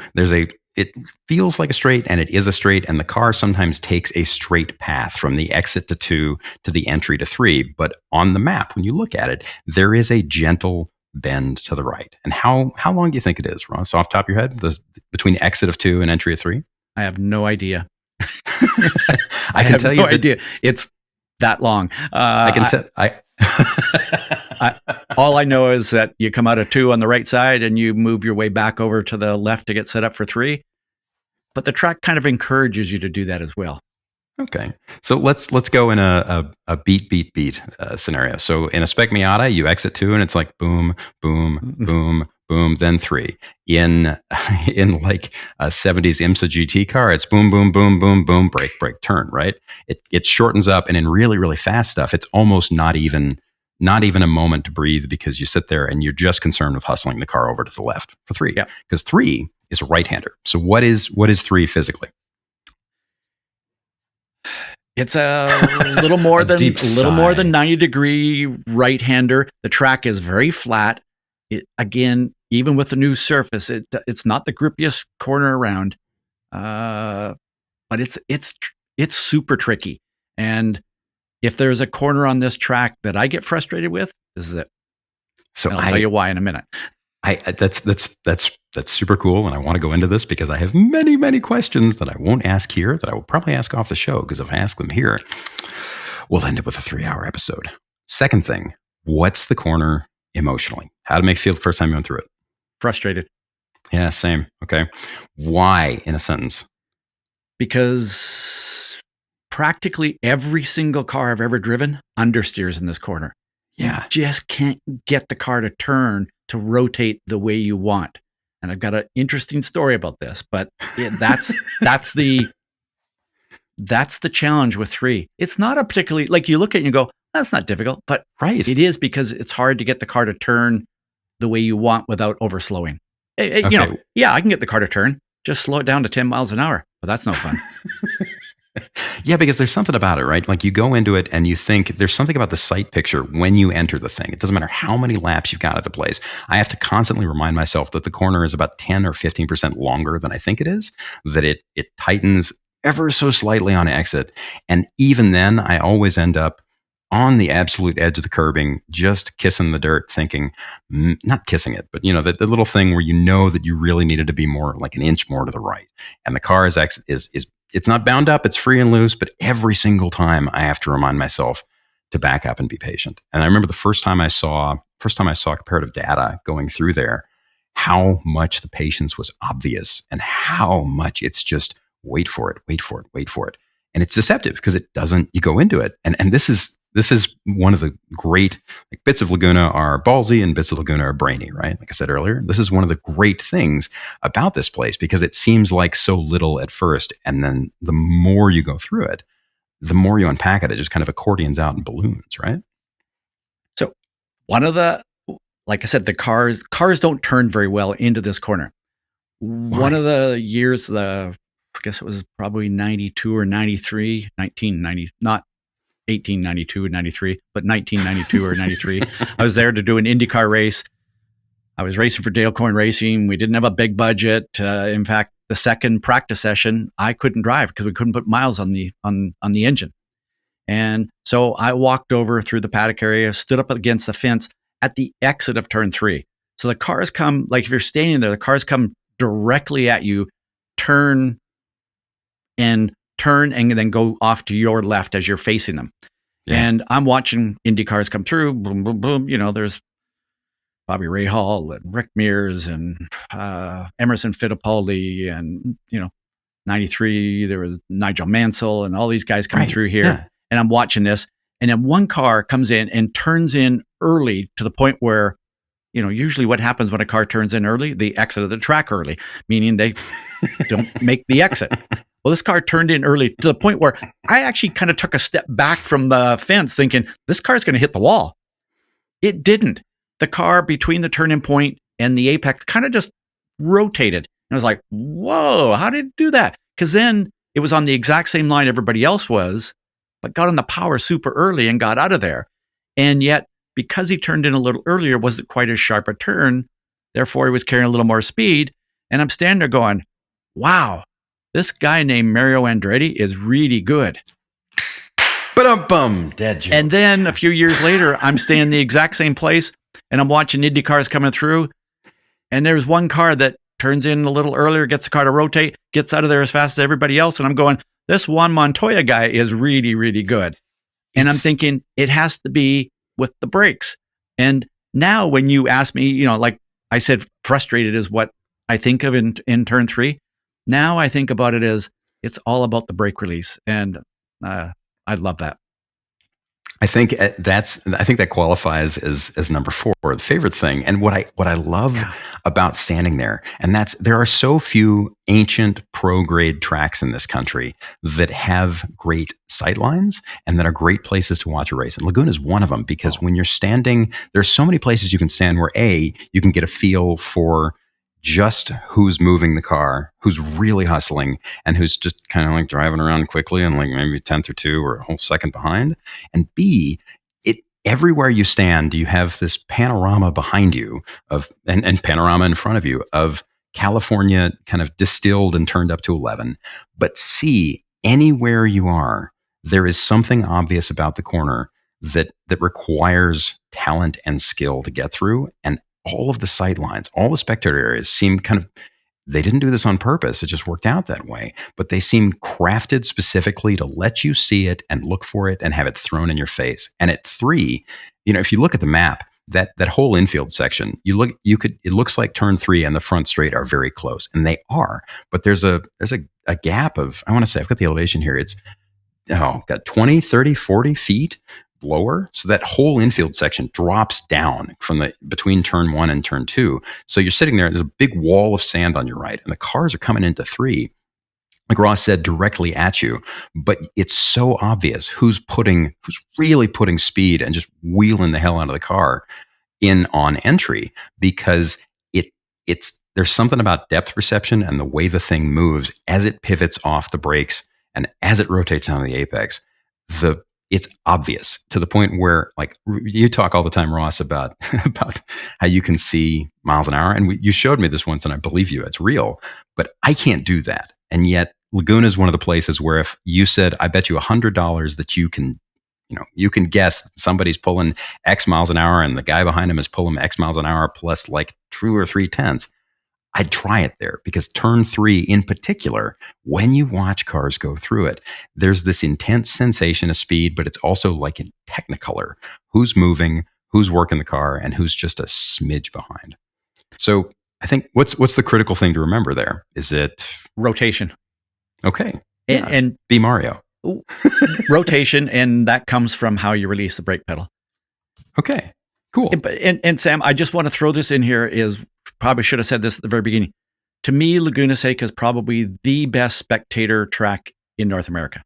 Speaker 2: it feels like a straight, and it is a straight, and the car sometimes takes a straight path from the exit to 2 to the entry to 3. But on the map, when you look at it, there is a gentle bend to the right. And how long do you think it is, Ross, off the top of your head, between exit of 2 and entry of 3?
Speaker 1: I have no idea.
Speaker 2: I can tell you that
Speaker 1: idea. It's that long.
Speaker 2: I can tell.
Speaker 1: All I know is that you come out of 2 on the right side and you move your way back over to the left to get set up for 3. But the track kind of encourages you to do that as well.
Speaker 2: Okay. So let's go in a beat scenario. So in a Spec Miata, you exit 2 and it's like boom, boom, boom, boom, then 3. In like a 70s IMSA GT car, it's boom, boom, boom, boom, boom, brake, turn, right? It shortens up, and in really, really fast stuff, it's almost not even a moment to breathe, because you sit there and you're just concerned with hustling the car over to the left for 3.
Speaker 1: Yeah.
Speaker 2: Because 3 is a right-hander. So what is 3 physically?
Speaker 1: It's a little more than 90-degree right-hander. The track is very flat. Again, even with the new surface, it's not the grippiest corner around, but it's super tricky. And if there's a corner on this track that I get frustrated with, this is it.
Speaker 2: So
Speaker 1: I'll tell you why in a minute.
Speaker 2: That's super cool, and I want to go into this because I have many questions that I won't ask here that I will probably ask off the show, because if I ask them here, we'll end up with a 3-hour episode. Second thing, what's the corner emotionally? How did it make you feel the first time you went through it?
Speaker 1: Frustrated.
Speaker 2: Yeah, same. Okay. Why, in a sentence?
Speaker 1: Because practically every single car I've ever driven understeers in this corner.
Speaker 2: Yeah.
Speaker 1: You just can't get the car to turn, to rotate the way you want. And I've got an interesting story about this, but that's the challenge with 3. It's not a particularly, like, you look at it and you go, that's not difficult, but
Speaker 2: Right.
Speaker 1: it is, because it's hard to get the car to turn the way you want without overslowing. You know, yeah, I can get the car to turn. Just slow it down to 10 miles an hour. But that's no fun.
Speaker 2: Yeah, because there's something about it, right? Like, you go into it and you think there's something about the sight picture when you enter the thing. It doesn't matter how many laps you've got at the place. I have to constantly remind myself that the corner is about 10 or 15% longer than I think it is, that it tightens ever so slightly on exit. And even then, I always end up on the absolute edge of the curbing, just kissing the dirt, thinking, not kissing it, but the little thing where that you really needed to be more like an inch more to the right. And the car is it's not bound up, it's free and loose, but every single time I have to remind myself to back up and be patient. And I remember the first time I saw comparative data going through there, how much the patience was obvious and how much it's just wait for it. And it's deceptive because it doesn't, you go into it. And this is one of the great, like, bits of Laguna are ballsy and bits of Laguna are brainy, right? Like I said earlier, this is one of the great things about this place, because it seems like so little at first. And then the more you go through it, the more you unpack it, it just kind of accordions out in balloons, right?
Speaker 1: So one of the, like I said, the cars don't turn very well into this corner. One of the years, I guess it was probably 92 or 93, 1990, not 1892 and 93, but 1992 or 93. I was there to do an IndyCar race. I was racing for Dale Coyne Racing. We didn't have a big budget. In fact, the second practice session, I couldn't drive because we couldn't put miles on the engine. And so I walked over through the paddock area, stood up against the fence at the exit of turn 3. So the cars come, like, if you're standing there, the cars come directly at you, turn and then go off to your left as you're facing them. Yeah. And I'm watching Indy cars come through, boom, boom, boom. There's Bobby Rahal and Rick Mears and Emerson Fittipaldi, and 93, there was Nigel Mansell and all these guys coming through here. Yeah. And I'm watching this, and then one car comes in and turns in early to the point where, usually what happens when a car turns in early, they exit the track early, meaning they don't make the exit. Well, this car turned in early to the point where I actually kind of took a step back from the fence thinking, this car's going to hit the wall. It didn't. The car between the turn-in point and the apex kind of just rotated. And I was like, whoa, how did it do that? Because then it was on the exact same line everybody else was, but got on the power super early and got out of there. And yet, because he turned in a little earlier, wasn't quite as sharp a turn. Therefore, he was carrying a little more speed. And I'm standing there going, wow, this guy named Mario Andretti is really good.
Speaker 2: Ba-dum-bum, dead joke.
Speaker 1: And then a few years later, I'm staying in the exact same place, and I'm watching Indy cars coming through. And there's one car that turns in a little earlier, gets the car to rotate, gets out of there as fast as everybody else. And I'm going, this Juan Montoya guy is really, really good. And I'm thinking, it has to be with the brakes. And now when you ask me, like I said, frustrated is what I think of in turn 3. Now I think about it as it's all about the brake release. And I love that.
Speaker 2: I think that qualifies as number 4, the favorite thing. And what I love about standing there, and there are so few ancient pro-grade tracks in this country that have great sightlines and that are great places to watch a race. And Laguna is one of them, because when you're standing, there's so many places you can stand where you can get a feel for just who's moving the car, who's really hustling, and who's just kind of like driving around quickly and like maybe a tenth or two or a whole second behind. And B, everywhere you stand, you have this panorama behind you and panorama in front of you of California kind of distilled and turned up to 11. But C, anywhere you are, there is something obvious about the corner that requires talent and skill to get through. And all of the sight lines, all the spectator areas seem kind of, they didn't do this on purpose. It just worked out that way. But they seem crafted specifically to let you see it and look for it and have it thrown in your face. And at 3, if you look at the map, that whole infield section, it looks like turn 3 and the front straight are very close, and they are. But there's a gap of, I want to say, I've got the elevation here. It's got 20, 30, 40 feet lower. So that whole infield section drops down from between turn 1 and turn 2. So you're sitting there, there's a big wall of sand on your right, and the cars are coming into 3, like Ross said, directly at you. But it's so obvious who's really putting speed and just wheeling the hell out of the car in on entry, because there's something about depth perception and the way the thing moves as it pivots off the brakes and as it rotates down to the apex. It's obvious to the point where, like, you talk all the time, Ross, about how you can see miles an hour. And you showed me this once, and I believe you, it's real. But I can't do that. And yet Laguna is one of the places where if you said, I bet you $100 that you can guess that somebody's pulling X miles an hour and the guy behind him is pulling X miles an hour plus like 2 or 3 tenths, I'd try it there, because turn 3 in particular, when you watch cars go through it, there's this intense sensation of speed, but it's also like in Technicolor, who's moving, who's working the car, and who's just a smidge behind. So I think what's the critical thing to remember there? Is it
Speaker 1: rotation?
Speaker 2: Okay.
Speaker 1: And
Speaker 2: be Mario.
Speaker 1: Rotation, and that comes from how you release the brake pedal.
Speaker 2: Okay. Cool.
Speaker 1: And Sam, I just want to throw this in here, is probably should have said this at the very beginning. To me, Laguna Seca is probably the best spectator track in North America.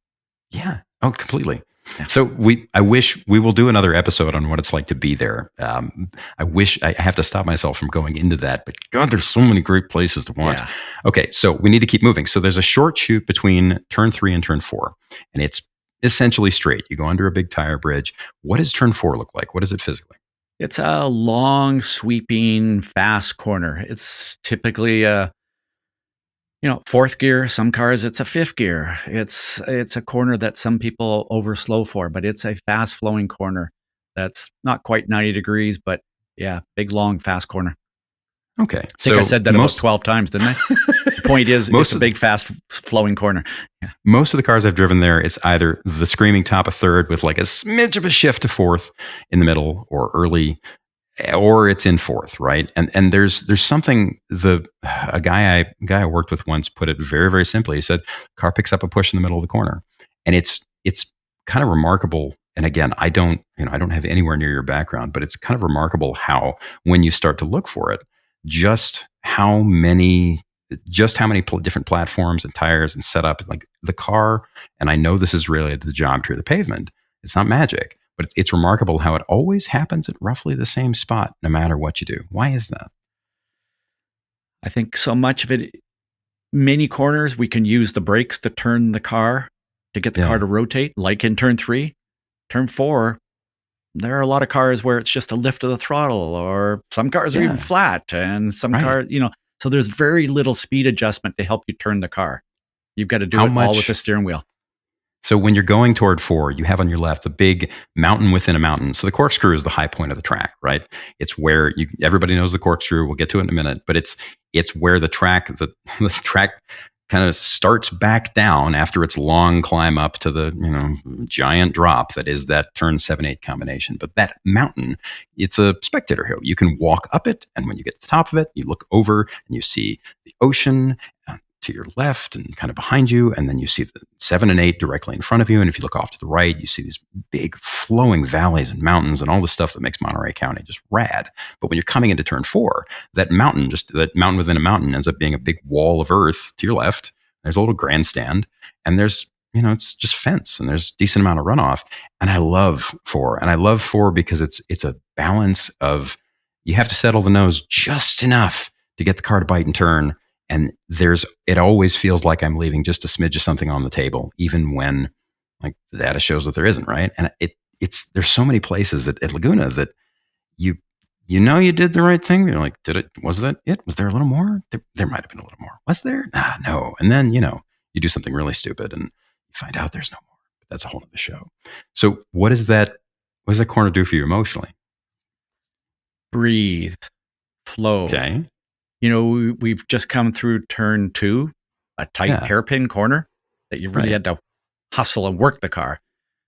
Speaker 2: Yeah. Oh, completely. Yeah. So I wish we will do another episode on what it's like to be there. I wish I have to stop myself from going into that, but God, there's so many great places to watch. Yeah. Okay. So we need to keep moving. So there's a short chute between turn 3 and turn 4, and it's essentially straight. You go under a big tire bridge. What does turn 4 look like? What is it physically?
Speaker 1: It's a long, sweeping, fast corner. It's typically a, 4th gear. Some cars, it's a 5th gear. It's a corner that some people overslow for, but it's a fast flowing corner. That's not quite 90 degrees, but yeah, big, long, fast corner.
Speaker 2: Okay.
Speaker 1: I think I said that about 12 times, didn't I? The point is, it's a big, fast flowing corner. Yeah.
Speaker 2: Most of the cars I've driven there, it's either the screaming top of 3rd with like a smidge of a shift to 4th in the middle, or early, or it's in 4th, right? And there's something, a guy I worked with once put it very, very simply. He said, car picks up a push in the middle of the corner. And it's kind of remarkable. And again, I don't have anywhere near your background, but it's kind of remarkable how, when you start to look for it, just how many different platforms and tires and setup, like the car. And I know this is related to the geometry of the pavement. It's not magic, but it's remarkable how it always happens at roughly the same spot, no matter what you do. Why is that?
Speaker 1: I think so much of it, many corners, we can use the brakes to turn the car, to get the car to rotate, like in turn 3. Turn 4, there are a lot of cars where it's just a lift of the throttle, or some cars are even flat, and some cars, so there's very little speed adjustment to help you turn the car. You've got to do all with the steering wheel.
Speaker 2: So when you're going toward 4, you have on your left the big mountain within a mountain. So the Corkscrew is the high point of the track, right? It's where everybody knows the Corkscrew. We'll get to it in a minute, but it's where the track kind of starts back down after its long climb up to the giant drop that is that turn 7-8 combination. But that mountain, it's a spectator hill. You can walk up it, and when you get to the top of it, you look over and you see the ocean to your left and kind of behind you, and then you see the 7 and 8 directly in front of you. And if you look off to the right, you see these big flowing valleys and mountains and all the stuff that makes Monterey County just rad. But when you're coming into turn 4, that mountain within a mountain ends up being a big wall of earth to your left. There's a little grandstand, and there's it's just fence, and there's a decent amount of runoff. And I love 4 because it's a balance of, you have to settle the nose just enough to get the car to bite and turn. And it always feels like I'm leaving just a smidge of something on the table, even when like the data shows that there isn't, right? And there's so many places at Laguna that you did the right thing. You're like, was that it? Was there a little more? There might have been a little more. Was there? No. And then, you do something really stupid and you find out there's no more. But that's a whole other show. So what does that corner do for you emotionally?
Speaker 1: Breathe. flow.
Speaker 2: Okay.
Speaker 1: We've just come through turn 2, a tight hairpin corner that you really had to hustle and work the car.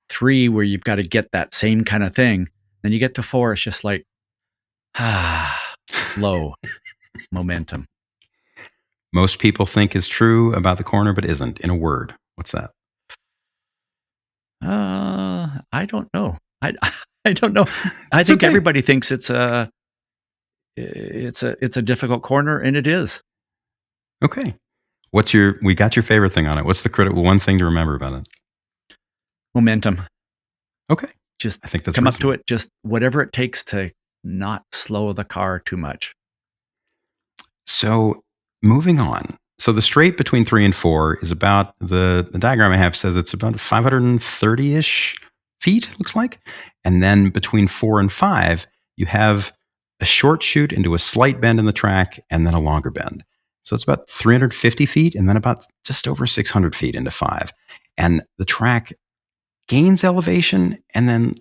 Speaker 1: 3, where you've got to get that same kind of thing. Then you get to 4, it's just like, low momentum.
Speaker 2: Most people think is true about the corner, but isn't. In a word, what's that?
Speaker 1: I don't know. I don't know. I think everybody thinks it's a difficult corner, and it is.
Speaker 2: Okay. We got your favorite thing on it. What's the critical one thing to remember about it?
Speaker 1: Momentum.
Speaker 2: Okay.
Speaker 1: Just
Speaker 2: I think that's
Speaker 1: come
Speaker 2: reasonable.
Speaker 1: up to it, just whatever it takes to not slow the car too much.
Speaker 2: So moving on. So the straight between 3 and 4 is about the diagram I have says it's about 530-ish feet, looks like. And then between 4 and 5, you have a short chute into a slight bend in the track and then a longer bend. So it's about 350 feet and then about just over 600 feet into 5. And the track gains elevation and then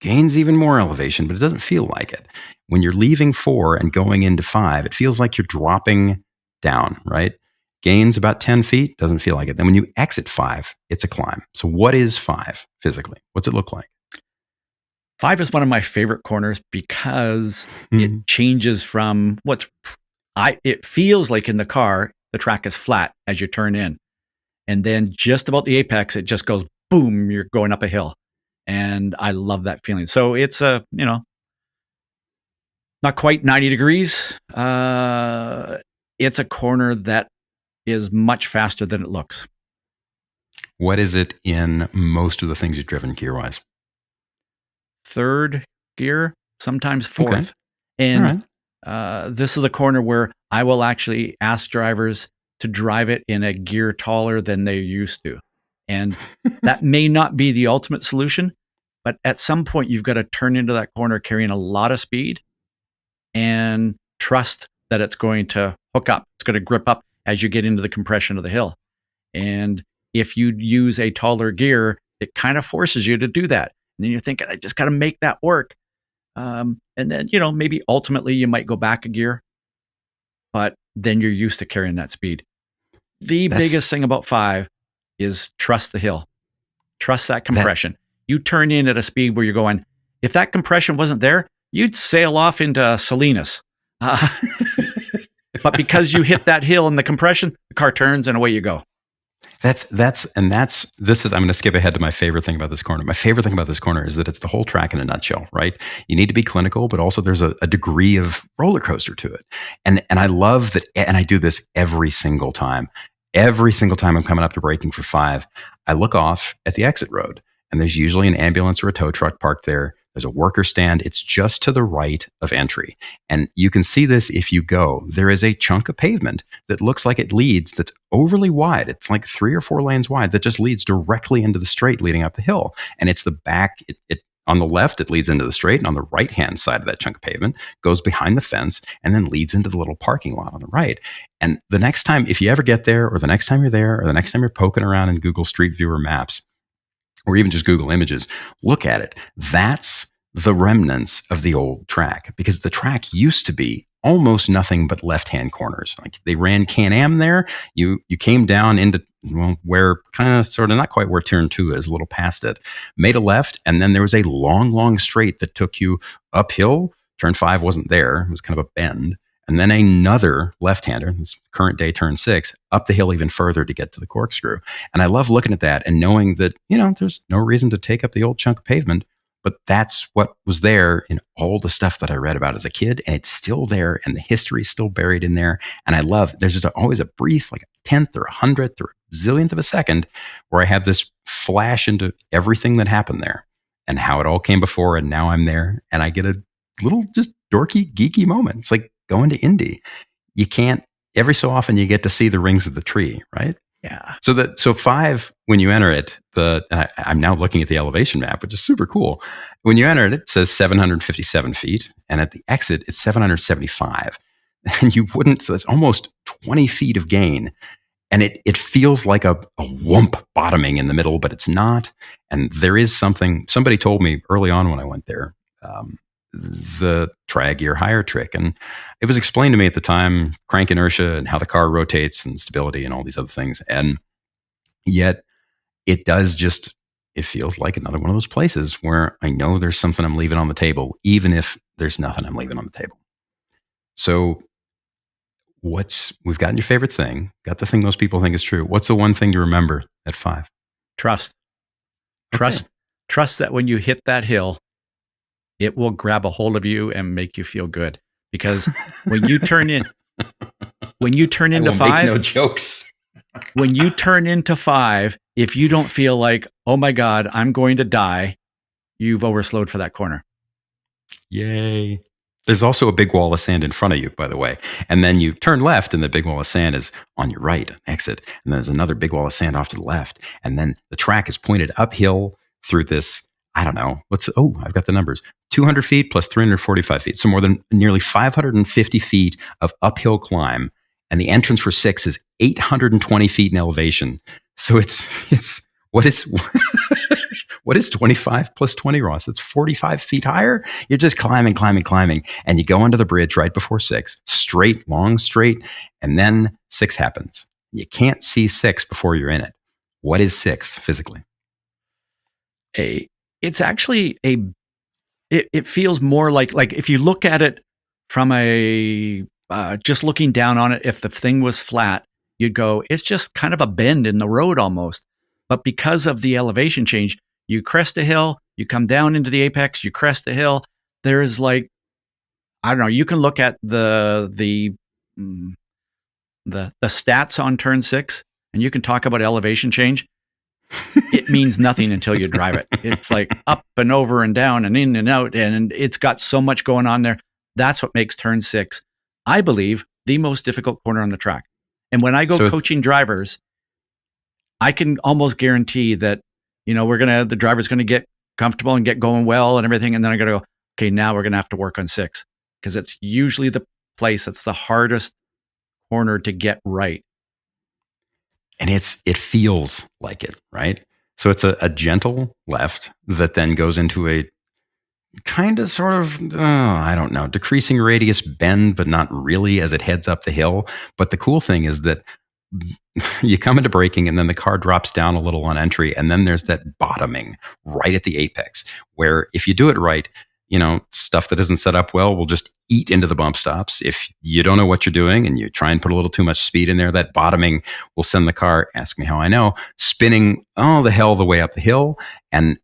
Speaker 2: gains even more elevation, but it doesn't feel like it. When you're leaving 4 and going into 5, it feels like you're dropping down, right? Gains about 10 feet, doesn't feel like it. Then when you exit 5, it's a climb. So what is 5 physically? What's it look like?
Speaker 1: 5 is one of my favorite corners because it changes from it feels like in the car, the track is flat as you turn in. And then just about the apex, it just goes boom, you're going up a hill. And I love that feeling. So it's not quite 90 degrees. It's a corner that is much faster than it looks.
Speaker 2: What is it in most of the things you've driven gear-wise?
Speaker 1: 3rd gear, sometimes 4th.
Speaker 2: Okay.
Speaker 1: And this is a corner where I will actually ask drivers to drive it in a gear taller than they used to. And that may not be the ultimate solution, but at some point you've got to turn into that corner carrying a lot of speed and trust that it's going to hook up. It's going to grip up as you get into the compression of the hill. And if you use a taller gear, it kind of forces you to do that. And then you're thinking, I just got to make that work. And then, maybe ultimately you might go back a gear, but then you're used to carrying that speed. The biggest thing about 5 is trust the hill. Trust that compression. You turn in at a speed where you're going, if that compression wasn't there, you'd sail off into Salinas. But because you hit that hill and the compression, the car turns and away you go.
Speaker 2: I'm going to skip ahead to my favorite thing about this corner. My favorite thing about this corner is that it's the whole track in a nutshell, right? You need to be clinical, but also there's a degree of roller coaster to it. And I love that, and I do this every single time. Every single time I'm coming up to braking for 5, I look off at the exit road, and there's usually an ambulance or a tow truck parked there. There's a worker stand. It's just to the right of entry. And you can see this if you go. There is a chunk of pavement that looks like it leads, that's overly wide. It's like 3 or 4 lanes wide that just leads directly into the straight leading up the hill. And it's the back, on the left, it leads into the straight, and on the right-hand side of that chunk of pavement goes behind the fence and then leads into the little parking lot on the right. And the next time, if you ever get there, or the next time you're there, or the next time you're poking around in Google Street View or Maps, or even just Google Images, look at it. That's the remnants of the old track, because the track used to be almost nothing but left-hand corners. Like they ran Can-Am there. You came down into where kind of sort of not quite where turn 2 is, a little past it, made a left, and then there was a long straight that took you uphill. Turn 5 wasn't there. It was kind of a bend. And then another left-hander, this current day turn 6, up the hill even further to get to the Corkscrew. And I love looking at that and knowing that, there's no reason to take up the old chunk of pavement, but that's what was there in all the stuff that I read about as a kid. And it's still there, and the history is still buried in there. And I love, there's just always a brief, like a 10th or 100th or a zillionth of a second where I have this flash into everything that happened there and how it all came before. And now I'm there and I get a little just dorky, geeky moment. It's like going to Indy. You can't, every so often you get to see the rings of the tree, right?
Speaker 1: Yeah.
Speaker 2: So 5, when you enter it, I'm now looking at the elevation map, which is super cool. When you enter it, it says 757 feet. And at the exit, it's 775. And so that's almost 20 feet of gain. And it feels like a whoomp bottoming in the middle, but it's not. And there is somebody told me early on when I went there, the try a gear higher trick. And it was explained to me at the time, crank inertia and how the car rotates and stability and all these other things. And yet it does just, it feels like another one of those places where I know there's something I'm leaving on the table, even if there's nothing I'm leaving on the table. So we've gotten your favorite thing, got the thing most people think is true. What's the one thing you remember at 5?
Speaker 1: Trust.
Speaker 2: Okay.
Speaker 1: Trust that when you hit that hill, it will grab a hold of you and make you feel good. Because when you turn into five,
Speaker 2: make no jokes.
Speaker 1: when you turn into 5, if you don't feel like, oh my God, I'm going to die, you've overslowed for that corner.
Speaker 2: Yay. There's also a big wall of sand in front of you, by the way. And then you turn left and the big wall of sand is on your right, exit. And there's another big wall of sand off to the left. And then the track is pointed uphill through this, I don't know, I've got the numbers. 200 feet plus 345 feet. So more than nearly 550 feet of uphill climb. And the entrance for 6 is 820 feet in elevation. So it's what is 25 plus 20, Ross? It's 45 feet higher. You're just climbing. And you go onto the bridge right before 6, straight, long, straight. And then 6 happens. You can't see 6 before you're in it. What is 6 physically?
Speaker 1: It's actually it feels more like if you look at it from just looking down on it, if the thing was flat, you'd go, it's just kind of a bend in the road almost. But because of the elevation change, you crest a hill, you come down into the apex, you crest a hill. There's I don't know, you can look at the stats on turn 6 and you can talk about elevation change. It means nothing until you drive it. It's like up and over and down and in and out, and it's got so much going on there. That's what makes turn 6, I believe, the most difficult corner on the track. And when I go coaching drivers, I can almost guarantee that, the driver's going to get comfortable and get going well and everything. And then I got to go, okay, now we're going to have to work on 6, because it's usually the place that's the hardest corner to get right.
Speaker 2: And it feels like it, right? So it's a gentle left that then goes into a kind of sort of, I don't know, decreasing radius bend, but not really as it heads up the hill. But the cool thing is that you come into braking and then the car drops down a little on entry. And then there's that bottoming right at the apex where if you do it right, stuff that isn't set up well will just eat into the bump stops. If you don't know what you're doing and you try and put a little too much speed in there, that bottoming will send the car, ask me how I know, spinning all the hell the way up the hill. And,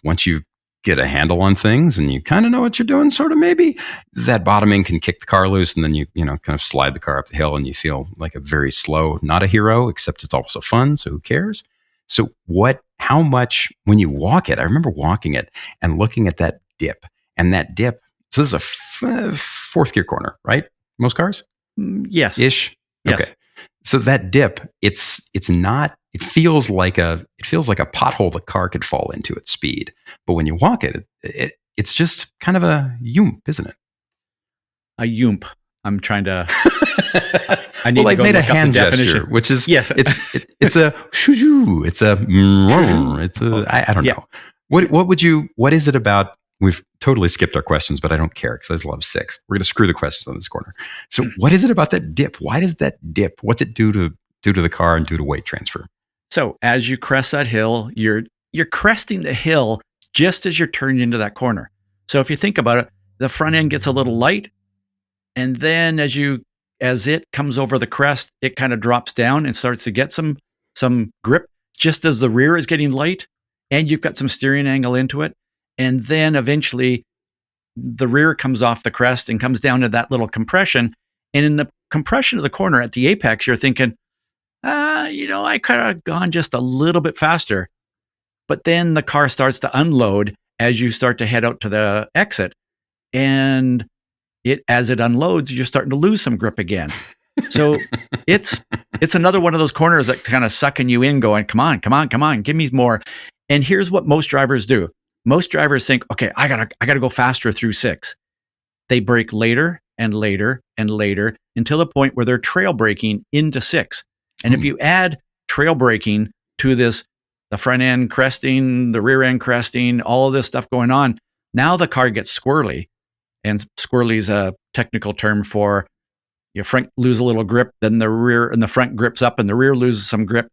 Speaker 2: once you get a handle on things and you kind of know what you're doing, sort of maybe, that bottoming can kick the car loose and then you kind of slide the car up the hill and you feel like a very slow, not a hero, except it's also fun. So who cares? So how much, when you walk it, I remember walking it and looking at that dip. And that dip, so this is a 4th gear corner, right? Most cars?
Speaker 1: Yes.
Speaker 2: Ish?
Speaker 1: Yes.
Speaker 2: Okay. So that dip, it feels like a pothole the car could fall into at speed. But when you walk it, it's just kind of a yoomp, isn't it?
Speaker 1: A yoomp. I'm trying to. I need to go
Speaker 2: made a
Speaker 1: look up
Speaker 2: hand
Speaker 1: the
Speaker 2: gesture,
Speaker 1: definition.
Speaker 2: which is
Speaker 1: yes.
Speaker 2: It's a shoo, it's a I don't know. What is it about? We've totally skipped our questions, but I don't care because I just love 6. We're going to screw the questions on this corner. So what is it about that dip? Why does that dip? What's it do to the car and do to weight transfer?
Speaker 1: So as you crest that hill, you're cresting the hill just as you're turning into that corner. So if you think about it, the front end gets a little light, and then as it comes over the crest, it kind of drops down and starts to get some grip just as the rear is getting light, and you've got some steering angle into it. And then eventually the rear comes off the crest and comes down to that little compression. And in the compression of the corner at the apex, you're thinking, I could have gone just a little bit faster. But then the car starts to unload as you start to head out to the exit. And as it unloads, you're starting to lose some grip again. So it's another one of those corners that kind of sucking you in, going, come on, give me more. And here's what most drivers do. Most drivers think, okay, I gotta go faster through 6. They brake later and later and later until the point where they're trail braking into 6. And if you add trail braking to this, the front end cresting, the rear end cresting, all of this stuff going on, now the car gets squirrely and squirrely is a technical term for your front lose a little grip, then the rear and the front grips up and the rear loses some grip,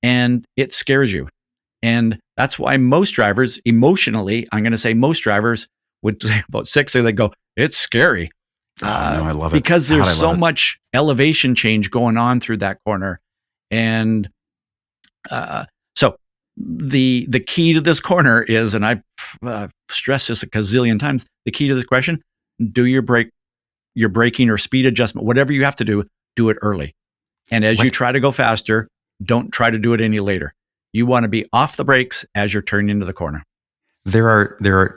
Speaker 1: and it scares you. And that's why most drivers, emotionally, I'm going to say most drivers would say about 6, they go, it's scary.
Speaker 2: No, I love it.
Speaker 1: Because there's so much elevation change going on through that corner. And so the key to this corner is, and I've stressed this a gazillion times, the key to this question, do your braking or speed adjustment, whatever you have to do it early. And as you try to go faster, don't try to do it any later. You want to be off the brakes as you're turning into the corner.
Speaker 2: There are,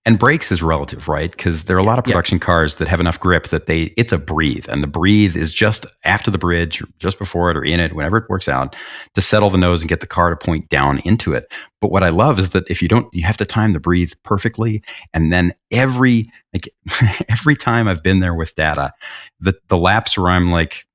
Speaker 2: and brakes is relative, right? Because there are a lot of production cars that have enough grip that it's a breathe, and the breathe is just after the bridge, or just before it, or in it, whenever it works out, to settle the nose and get the car to point down into it. But what I love is that if you don't, you have to time the breathe perfectly, and then every time I've been there with data, the laps where I'm like,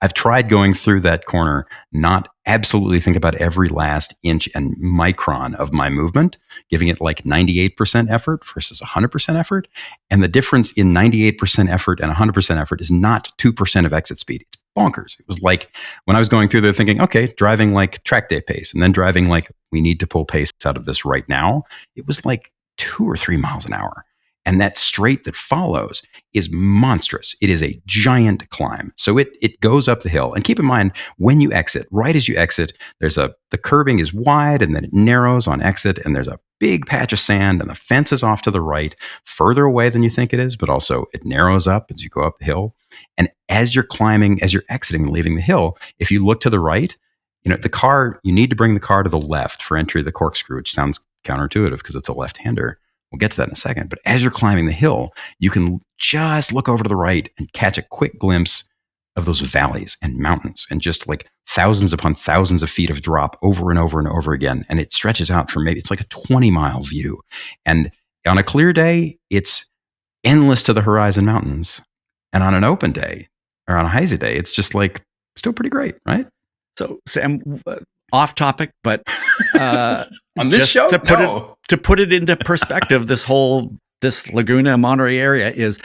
Speaker 2: I've tried going through that corner, not absolutely think about every last inch and micron of my movement, giving it like 98% effort versus 100% effort. And the difference in 98% effort and 100% effort is not 2% of exit speed. It's bonkers. It was like when I was going through there thinking, okay, driving like track day pace, and then driving like we need to pull pace out of this right now. It was like 2 or 3 miles an hour. And that straight that follows is monstrous. It is a giant climb. So it goes up the hill. And keep in mind, when you exit, right as you exit, the curbing is wide and then it narrows on exit, and there's a big patch of sand, and the fence is off to the right, further away than you think it is, but also it narrows up as you go up the hill. And as you're climbing, as you're exiting and leaving the hill, if you look to the right, you need to bring the car to the left for entry of the corkscrew, which sounds counterintuitive because it's a left-hander. We'll get to that in a second. But as you're climbing the hill, you can just look over to the right and catch a quick glimpse of those valleys and mountains, and just like thousands upon thousands of feet of drop over and over and over again. And it stretches out for it's like a 20-mile view. And on a clear day, it's endless to the horizon mountains. And on an open day or on a hazy day, it's just like still pretty great, right?
Speaker 1: So, Sam, off topic, but
Speaker 2: on this show,
Speaker 1: to put it into perspective, this Laguna Monterey area is.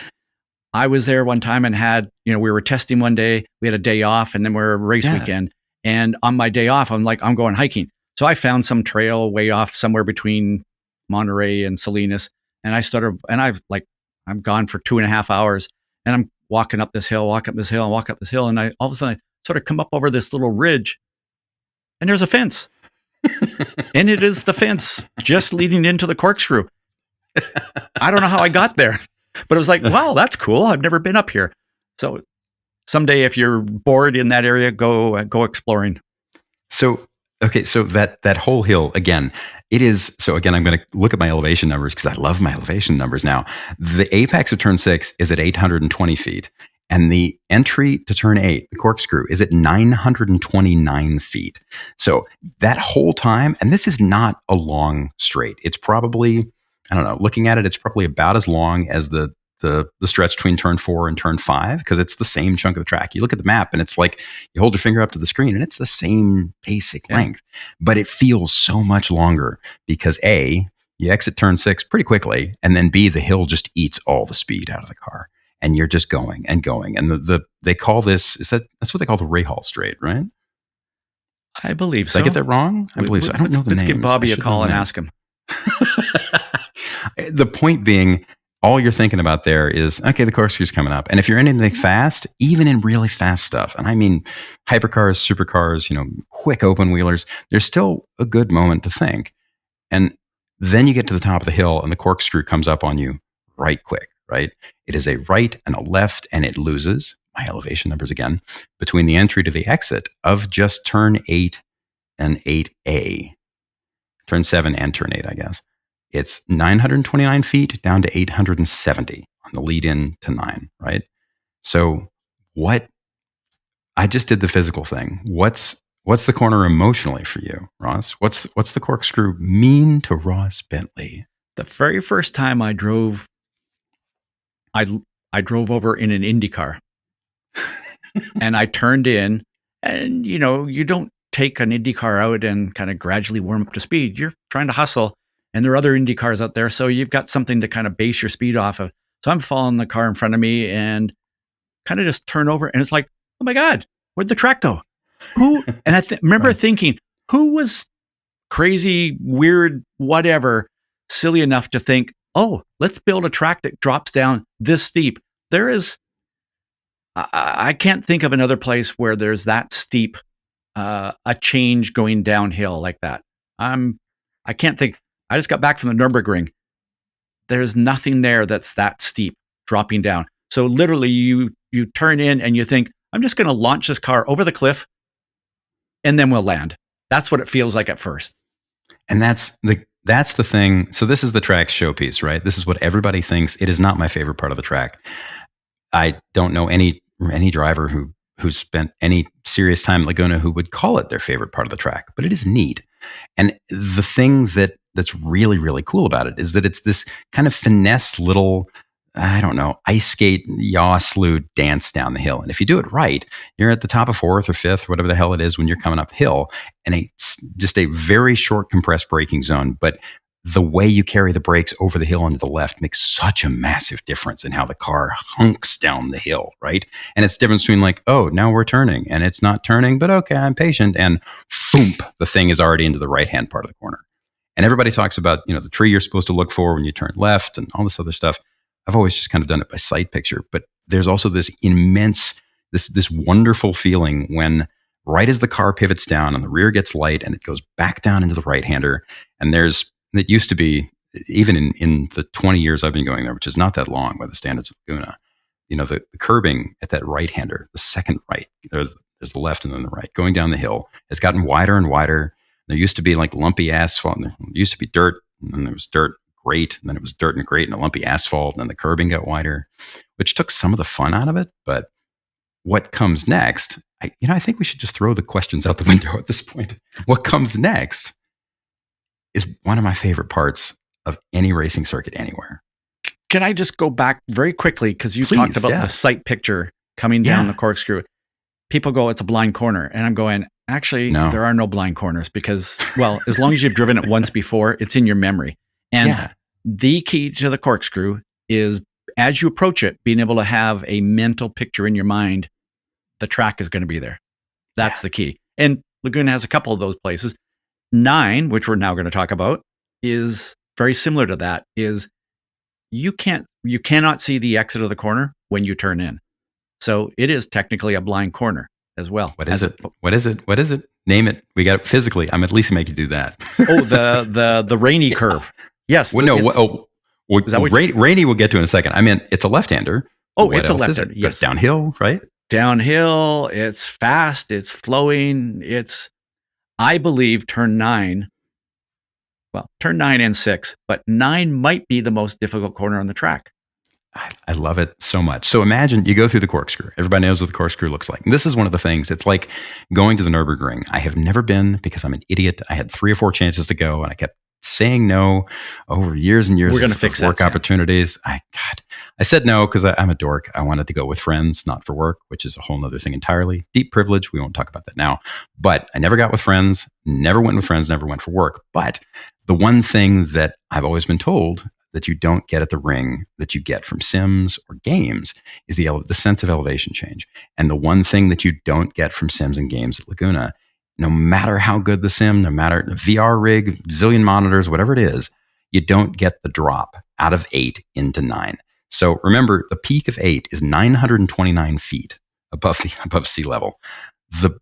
Speaker 1: I was there one time and had, we were testing one day. We had a day off, and then we were race weekend. And on my day off, I'm going hiking. So I found some trail way off somewhere between Monterey and Salinas, and I'm gone for 2.5 hours, and I'm walking up this hill, and I all of a sudden I sort of come up over this little ridge, and there's a fence. And it is the fence just leading into the corkscrew. I don't know how I got there, but it was like, wow, that's cool. I've never been up here. So someday, if you're bored in that area, go exploring.
Speaker 2: So, okay, so that whole hill, again, it is, so again, I'm going to look at my elevation numbers because I love my elevation numbers now. The apex of turn 6 is at 820 feet. And the entry to turn 8, the corkscrew, is at 929 feet. So that whole time, and this is not a long straight. It's probably, I don't know, looking at it, it's probably about as long as the stretch between turn 4 and turn 5, because it's the same chunk of the track. You look at the map and it's like you hold your finger up to the screen and it's the same basic length, but it feels so much longer because A, you exit turn 6 pretty quickly, and then B, the hill just eats all the speed out of the car. And you're just going and going. And they call this, that's what they call the Rahal Straight, right?
Speaker 1: I believe so.
Speaker 2: Did I get that wrong? I believe so. I don't know the names.
Speaker 1: Let's give Bobby a call and ask him.
Speaker 2: The point being, all you're thinking about there is, okay, the corkscrew's coming up. And if you're in anything fast, even in really fast stuff, and I mean hypercars, supercars, quick open wheelers, there's still a good moment to think. And then you get to the top of the hill and the corkscrew comes up on you right quick. Right? It is a right and a left, and it loses, my elevation numbers again, between the entry to the exit of just turn 8 and 8A. Turn 7 and turn 8, I guess. It's 929 feet down to 870 on the lead in to 9, right? So I just did the physical thing. What's the corner emotionally for you, Ross? What's the corkscrew mean to Ross Bentley?
Speaker 1: The very first time I drove over in an Indy car, and I turned in, and you don't take an Indy car out and kind of gradually warm up to speed. You're trying to hustle, and there are other Indy cars out there. So you've got something to kind of base your speed off of. So I'm following the car in front of me and kind of just turn over, and it's like, oh my God, where'd the track go? Who? And I remember thinking, who was crazy, weird, whatever, silly enough to think, oh, let's build a track that drops down this steep. There is, I can't think of another place where there's that steep a change going downhill like that. I can't think. I just got back from the Nürburgring. There's nothing there that's that steep dropping down. So literally you turn in and you think, I'm just going to launch this car over the cliff and then we'll land. That's what it feels like at first.
Speaker 2: And that's the thing. So this is the track's showpiece, right? This is what everybody thinks. It is not my favorite part of the track. I don't know any driver who's spent any serious time in Laguna who would call it their favorite part of the track, but it is neat. And the thing that's really, really cool about it is that it's this kind of finesse little, I don't know, ice skate, yaw slew dance down the hill. And if you do it right, you're at the top of 4th or 5th, whatever the hell it is when you're coming uphill, and it's just a very short compressed braking zone. But the way you carry the brakes over the hill and to the left makes such a massive difference in how the car hunks down the hill, right? And it's the difference between like, oh, now we're turning and it's not turning, but okay, I'm patient. And foomp, the thing is already into the right-hand part of the corner. And everybody talks about, the tree you're supposed to look for when you turn left and all this other stuff. I've always just kind of done it by sight picture, but there's also this immense, this wonderful feeling when right as the car pivots down and the rear gets light and it goes back down into the right-hander. And it used to be, even in the 20 years I've been going there, which is not that long by the standards of Laguna, the curbing at that right-hander, the second right, there's the left and then the right, going down the hill, has gotten wider and wider. There used to be like lumpy asphalt, and there used to be dirt, and then there was dirt, great, and then it was dirt and great, and a lumpy asphalt, and then the curbing got wider, which took some of the fun out of it. But what comes next, I think we should just throw the questions out the window at this point. What comes next is one of my favorite parts of any racing circuit anywhere.
Speaker 1: Can I just go back very quickly? Because you talked about the sight picture coming down the corkscrew. People go, it's a blind corner. And I'm going, actually, no. There are no blind corners because, well, as long as you've driven it once before, it's in your memory. And the key to the corkscrew is, as you approach it, being able to have a mental picture in your mind, the track is going to be there. That's the key. And Laguna has a couple of those places. 9, which we're now going to talk about, is very similar to that. Is you cannot see the exit of the corner when you turn in. So it is technically a blind corner as well.
Speaker 2: What is it? What is it? What is it? Name it. We got it physically. I'm at least make you do that.
Speaker 1: Oh, the rainy curve. Yes.
Speaker 2: Well, no. Rainy we'll get to in a second. I mean, it's a left-hander.
Speaker 1: Oh, it's a left-hander.
Speaker 2: Yes. Downhill, right?
Speaker 1: Downhill. It's fast. It's flowing. I believe turn 9 and 6, but 9 might be the most difficult corner on the track.
Speaker 2: I love it so much. So imagine you go through the corkscrew. Everybody knows what the corkscrew looks like. And this is one of the things. It's like going to the Nürburgring. I have never been because I'm an idiot. I had 3 or 4 chances to go, and I kept saying no over years and years.
Speaker 1: We're going to fix
Speaker 2: work opportunities. I said no because I'm a dork. I wanted to go with friends, not for work, which is a whole other thing entirely. Deep privilege. We won't talk about that now. But I never got with friends, never went with friends, never went for work. But the one thing that I've always been told that you don't get at the ring that you get from sims or games is the sense of elevation change. And the one thing that you don't get from sims and games at Laguna, no matter how good the sim, no matter the VR rig, zillion monitors, whatever it is, you don't get the drop out of 8 into 9. So remember, the peak of 8 is 929 feet above sea level. The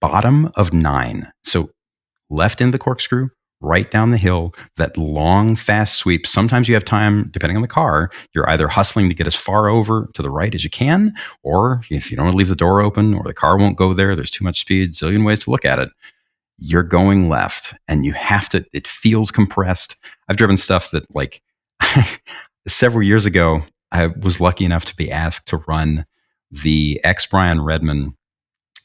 Speaker 2: bottom of 9, so left in the corkscrew, right down the hill, that long, fast sweep. Sometimes you have time, depending on the car, you're either hustling to get as far over to the right as you can, or if you don't want to leave the door open or the car won't go there's too much speed, zillion ways to look at it, you're going left and you have to, it feels compressed. I've driven stuff that like several years ago, I was lucky enough to be asked to run the Brian Redman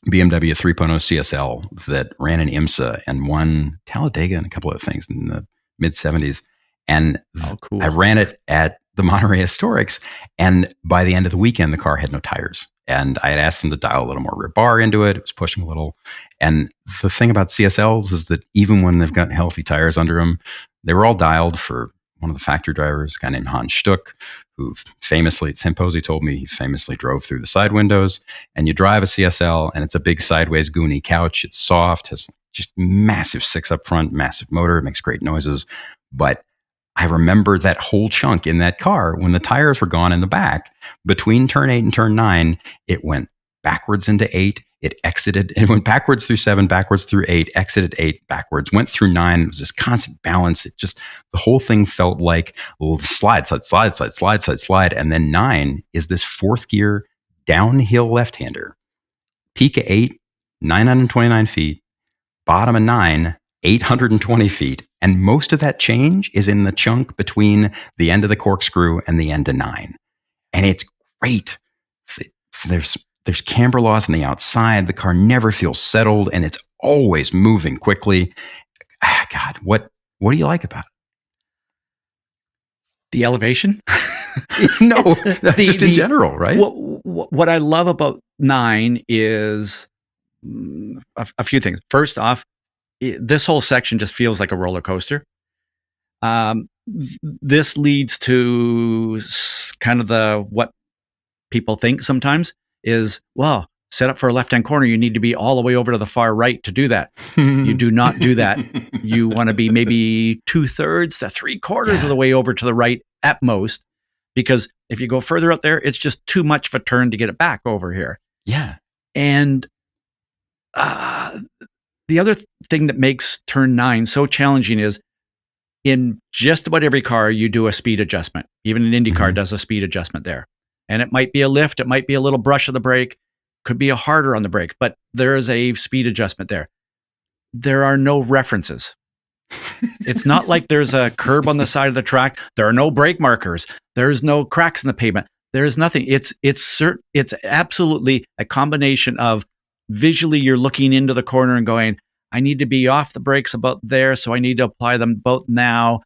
Speaker 2: BMW 3.0 CSL that ran in IMSA and won Talladega and a couple of things in the mid 70s. And cool. I ran it at the Monterey Historics. And by the end of the weekend, the car had no tires. And I had asked them to dial a little more rear bar into it. It was pushing a little. And the thing about CSLs is that even when they've got healthy tires under them, They were all dialed for one of the factory drivers, a guy named Hans Stuck, who famously, Sam Posey told me, he famously drove through the side windows. And you drive a CSL, and it's a big sideways Goonie couch. It's soft, has just massive 6 up front, massive motor. It makes great noises. But I remember that whole chunk in that car when the tires were gone in the back. Between turn 8 and turn 9, it went backwards into 8. It went backwards through 7, backwards through 8, exited 8, backwards, went through 9. It was this constant balance. The whole thing felt like a little slide. And then 9 is this 4th gear downhill left-hander. Peak of 8, 929 feet. Bottom of 9, 820 feet. And most of that change is in the chunk between the end of the corkscrew and the end of 9. And it's great. There's camber loss on the outside. The car never feels settled, and it's always moving quickly. God, what do you like about it?
Speaker 1: The elevation?
Speaker 2: No, just in general, right?
Speaker 1: What I love about 9 is a few things. First off, this whole section just feels like a roller coaster. This leads to kind of what people think sometimes is, well, set up for a left-hand corner, you need to be all the way over to the far right to do that. You do not do that. You want to be maybe 2/3 to 3/4 of the way over to the right at most, because if you go further out there, it's just too much of a turn to get it back over here.
Speaker 2: Yeah.
Speaker 1: And the other thing that makes turn 9 so challenging is in just about every car, you do a speed adjustment. Even an Indy car does a speed adjustment there. And it might be a lift, it might be a little brush of the brake, could be a harder on the brake, but there is a speed adjustment there. There are no references. It's not like there's a curb on the side of the track. There are no brake markers. There's no cracks in the pavement. There's nothing. It's absolutely a combination of visually you're looking into the corner and going, I need to be off the brakes about there, so I need to apply them both now,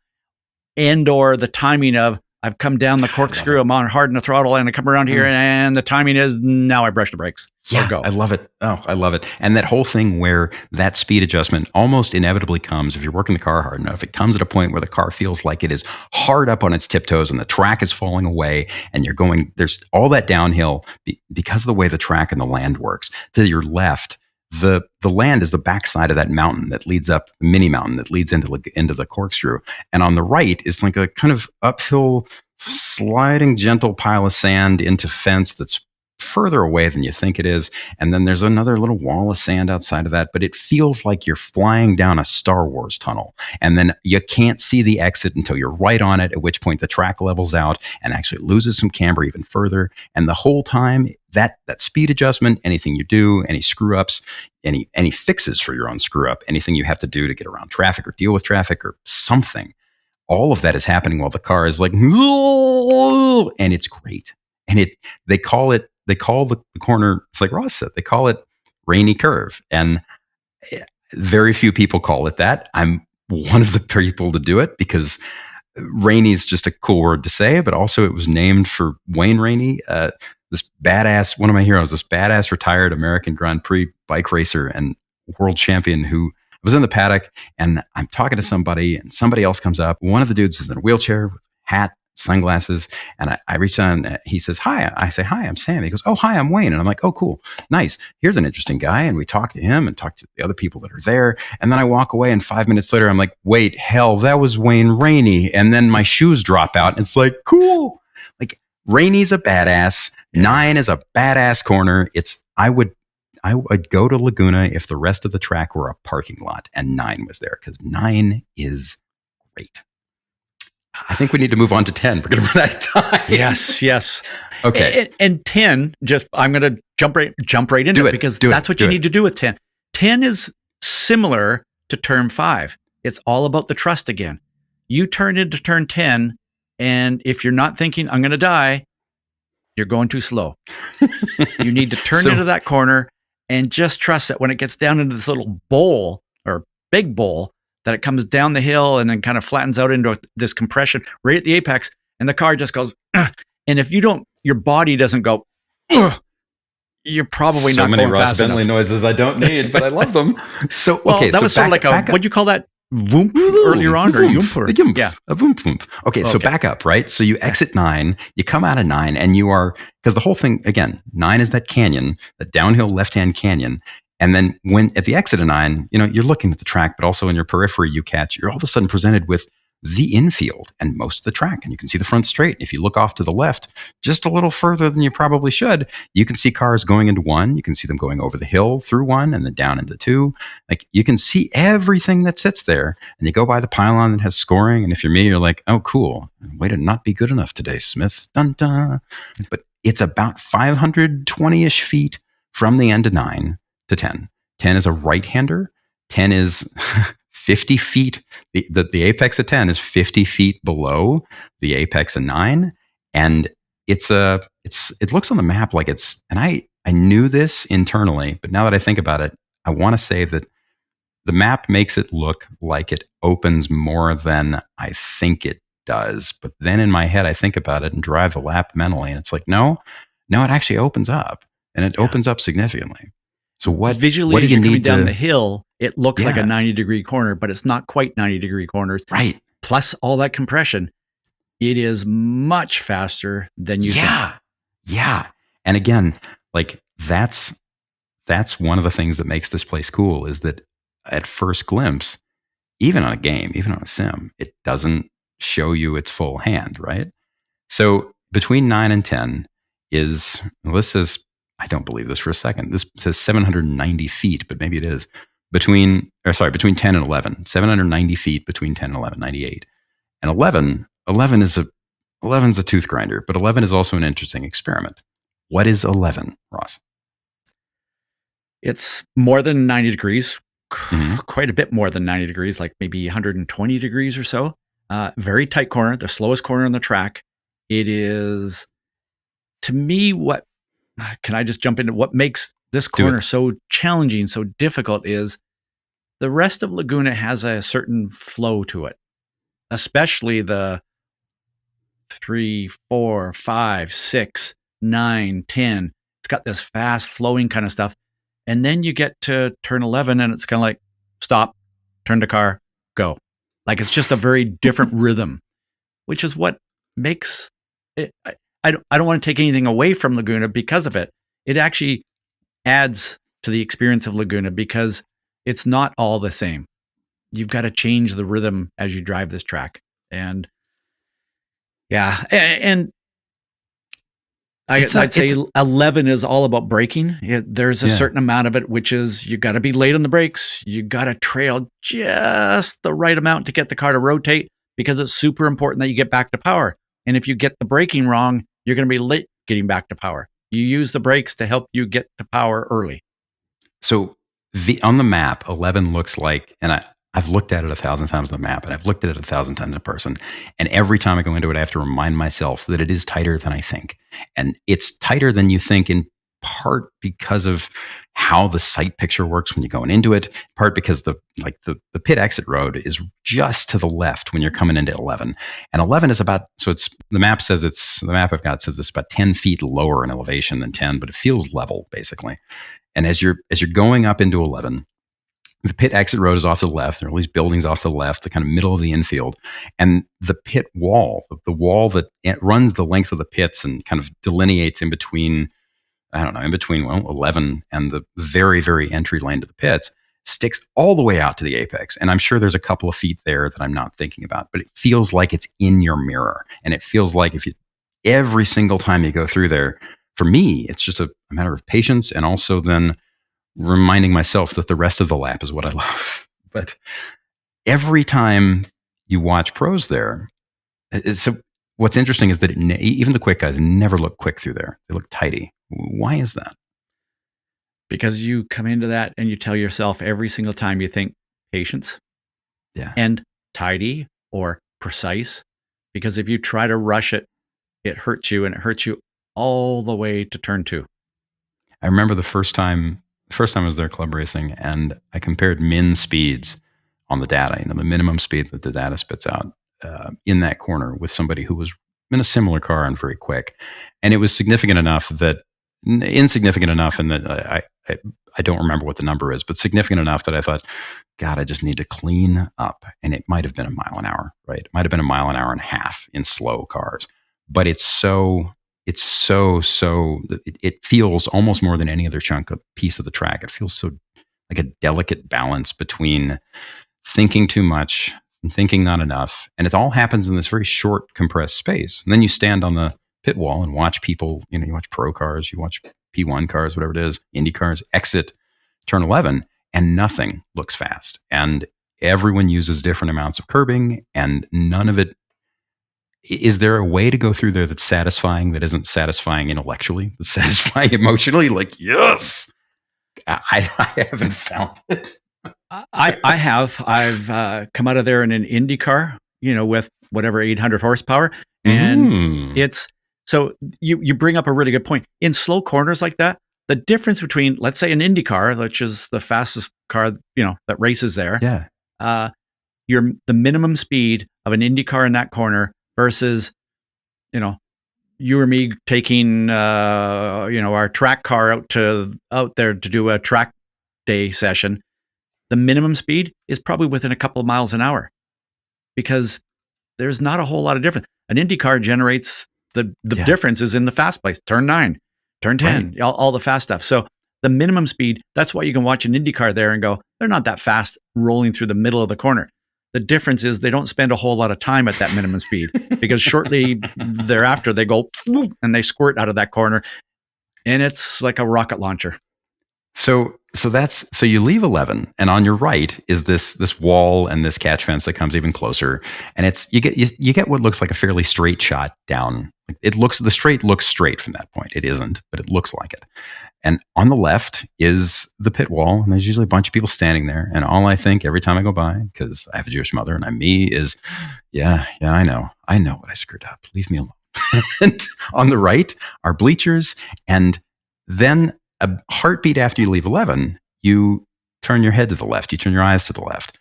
Speaker 1: and or the timing of I've come down the corkscrew, I'm on hard in the throttle, and I come around here, and the timing is now I brush the brakes.
Speaker 2: Yeah,
Speaker 1: go.
Speaker 2: I love it. Oh, I love it. And that whole thing where that speed adjustment almost inevitably comes, if you're working the car hard enough, it comes at a point where the car feels like it is hard up on its tiptoes and the track is falling away, and there's all that downhill because of the way the track and the land works. To your left, the land is the backside of that mountain that leads up, mini mountain that leads into the corkscrew. And on the right is like a kind of uphill, sliding, gentle pile of sand into fence that's further away than you think it is. And then there's another little wall of sand outside of that, but it feels like you're flying down a Star Wars tunnel. And then you can't see the exit until you're right on it, at which point the track levels out and actually loses some camber even further. And the whole time, that speed adjustment, anything you do, any screw ups, any fixes for your own screw up, anything you have to do to get around traffic or deal with traffic or something, all of that is happening while the car is like, and it's great. And they call the corner, it's like Ross said, they call it rainy curve. And very few people call it that. I'm one of the people to do it because rainy is just a cool word to say, but also it was named for Wayne Rainey, this badass, one of my heroes, this badass retired American Grand Prix bike racer and world champion who was in the paddock, and I'm talking to somebody and somebody else comes up. One of the dudes is in a wheelchair with a hat, sunglasses, and I reach out and he says, hi. I say, hi, I'm Sam. He goes, oh, hi, I'm Wayne. And I'm like, oh, cool. Nice. Here's an interesting guy. And we talk to him and talk to the other people that are there. And then I walk away, and 5 minutes later, I'm like, wait, hell, that was Wayne Rainey. And then my shoes drop out. It's like, cool. Like, Rainey's a badass. 9 is a badass corner. I would go to Laguna if the rest of the track were a parking lot and 9 was there, because 9 is great. I think we need to move on to 10. We're going to run out of time.
Speaker 1: Yes.
Speaker 2: Okay.
Speaker 1: And 10, I'm going to jump right into it because that's what you need to do with 10. 10 is similar to turn 5. It's all about the trust again. You turn into turn 10, and if you're not thinking, I'm going to die, you're going too slow. You need to turn into that corner and just trust that when it gets down into this little bowl or big bowl, that it comes down the hill and then kind of flattens out into this compression right at the apex, and the car just goes, ugh. And if your body doesn't go, ugh, you're probably not going fast enough.
Speaker 2: So many Ross Bentley noises I don't need, but I love them. So,
Speaker 1: that was sort of like what'd you call that? Voomp earlier on, or yoomp? Or,
Speaker 2: yeah, a voomp voomp. Okay, so back up, right? So you exit 9, you come out of 9, and you are, because the whole thing, again, 9 is that canyon, that downhill left-hand canyon. And then when at the exit of 9, you're looking at the track, but also in your periphery, you're all of a sudden presented with the infield and most of the track. And you can see the front straight. If you look off to the left, just a little further than you probably should, you can see cars going into 1. You can see them going over the hill through 1 and then down into 2. Like, you can see everything that sits there. And you go by the pylon that has scoring. And if you're me, you're like, oh, cool. Way to not be good enough today, Smith. Dun, dun. But it's about 520-ish feet from the end of 9 to 10. 10 is a right-hander. 10 is 50 feet. The apex of 10 is 50 feet below the apex of 9. And it looks on the map like it's, and I knew this internally, but now that I think about it, I want to say that the map makes it look like it opens more than I think it does. But then in my head, I think about it and drive the lap mentally, and it's like, no, it actually opens up, and it opens up significantly. So what do you need
Speaker 1: down the hill? It looks like a 90-degree corner, but it's not quite 90-degree corners.
Speaker 2: Right.
Speaker 1: Plus all that compression, it is much faster than you think.
Speaker 2: Yeah. And again, like that's one of the things that makes this place cool, is that at first glimpse, even on a game, even on a sim, it doesn't show you its full hand, right? So between 9 and 10 is, this says, I don't believe this for a second. This says 790 feet, but maybe it is. Between 10 and 11. 790 feet between 10 and 11, 98. And 11 is a tooth grinder, but 11 is also an interesting experiment. What is 11, Ross?
Speaker 1: It's more than 90 degrees, quite a bit more than 90 degrees, like maybe 120 degrees or so. Very tight corner, the slowest corner on the track. It is, to me, can I just jump into what makes this corner so challenging, so difficult, is the rest of Laguna has a certain flow to it, especially the 3, 4, 5, 6, 9, 10. It's got this fast flowing kind of stuff. And then you get to turn 11 and it's kind of like, stop, turn the car, go. Like, it's just a very different rhythm, which is what makes it. I don't want to take anything away from Laguna because of it. It actually adds to the experience of Laguna because it's not all the same. You've got to change the rhythm as you drive this track. And and I'd say 11 is all about braking. There's a certain amount of it, which is you got to be late on the brakes. You got to trail just the right amount to get the car to rotate, because it's super important that you get back to power. And if you get the braking wrong, you're going to be late getting back to power. You use the brakes to help you get to power early.
Speaker 2: So on the map, 11 looks like, and I've looked at it 1,000 times on the map, and I've looked at it 1,000 times in person. And every time I go into it, I have to remind myself that it is tighter than I think. And it's tighter than you think, in part because of how the sight picture works when you're going into it, part because the pit exit road is just to the left when you're coming into 11. And 11 is about, so it's, the map I've got says it's about 10 feet lower in elevation than 10, but it feels level basically. And as you're going up into 11, the pit exit road is off to the left. There are all these buildings off to the left, the kind of middle of the infield. And the pit wall, the wall that runs the length of the pits and kind of delineates in between 11 and the very, very entry lane to the pits, sticks all the way out to the apex. And I'm sure there's a couple of feet there that I'm not thinking about, but it feels like it's in your mirror. And it feels like every single time you go through there, for me, it's just a matter of patience, and also then reminding myself that the rest of the lap is what I love. But every time you watch pros there, so what's interesting is that even the quick guys never look quick through there. They look tidy. Why is that?
Speaker 1: Because you come into that and you tell yourself every single time, you think patience and tidy or precise. Because if you try to rush it, it hurts you, and it hurts you all the way to turn 2.
Speaker 2: I remember the first time I was there club racing, and I compared min speeds on the data, the minimum speed that the data spits out in that corner, with somebody who was in a similar car and very quick. And it was insignificant enough, and that I don't remember what the number is, but significant enough that I thought, God, I just need to clean up. And it might have been a mile an hour, right? It might have been a mile an hour and a half in slow cars. But it feels almost more than any other piece of the track. It feels so like a delicate balance between thinking too much and thinking not enough. And it all happens in this very short, compressed space. And then you stand on the pit wall and watch people, you watch pro cars, you watch P1 cars, whatever it is, Indy cars, exit turn 11, and nothing looks fast. And everyone uses different amounts of curbing, and none of it. Is there a way to go through there that's satisfying, that isn't satisfying intellectually, that's satisfying emotionally? Like, yes, I haven't found it.
Speaker 1: I have. I've come out of there in an Indy car, with whatever 800 horsepower, and it's so you bring up a really good point. In slow corners like that, the difference between, let's say, an Indy car, which is the fastest car, that races there, the minimum speed of an Indy car in that corner versus, you or me taking, our track car out there to do a track day session. The minimum speed is probably within a couple of miles an hour, because there's not a whole lot of difference. An Indy car generates the difference is in the fast place, turn 9, turn 10, right. all the fast stuff. So the minimum speed, that's why you can watch an Indy car there and go, they're not that fast rolling through the middle of the corner. The difference is they don't spend a whole lot of time at that minimum speed, because shortly thereafter they go and they squirt out of that corner, and it's like a rocket launcher.
Speaker 2: So you leave 11, and on your right is this wall and this catch fence that comes even closer, and you get what looks like a fairly straight shot down. The straight looks straight from that point. It isn't, but it looks like it. And on the left is the pit wall, and there's usually a bunch of people standing there. And all I think every time I go by, because I have a Jewish mother and I'm me, is, yeah, I know what I screwed up. Leave me alone. And on the right are bleachers, and then a heartbeat after you leave 11, you turn your head to the left. You turn your eyes to the left,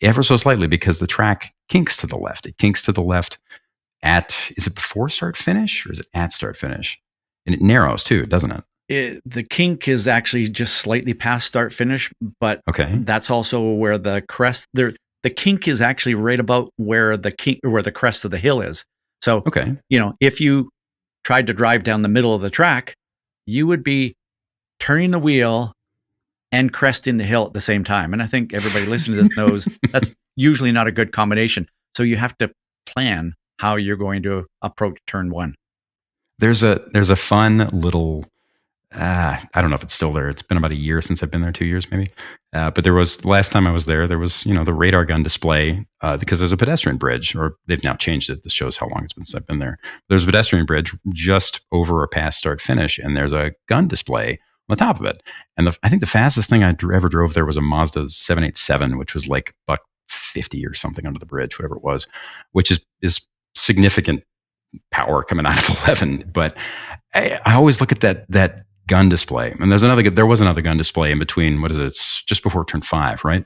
Speaker 2: ever so slightly, because the track kinks to the left. It kinks to the left is it before start finish, or is it at start finish? And it narrows too, doesn't it?
Speaker 1: The kink is actually just slightly past start finish, but that's also where the crest there. The kink is actually right about where the crest of the hill is. So, if you tried to drive down the middle of the track, you would be turning the wheel and cresting the hill at the same time. And I think everybody listening to this knows that's usually not a good combination. So you have to plan how you're going to approach turn 1.
Speaker 2: There's a fun little, I don't know if it's still there. It's been about a year since I've been there, 2 years maybe. But last time I was there was, the radar gun display, because there's a pedestrian bridge, or they've now changed it. This shows how long it's been since I've been there. There's a pedestrian bridge just over a past start finish, and there's a gun display on the top of it. And I think the fastest thing I ever drove there was a Mazda 787, which was like $150 or something under the bridge, whatever it was, which is significant power coming out of 11. But I always look at that gun display, and there was another gun display in between. What is it? It's just before turn 5, right?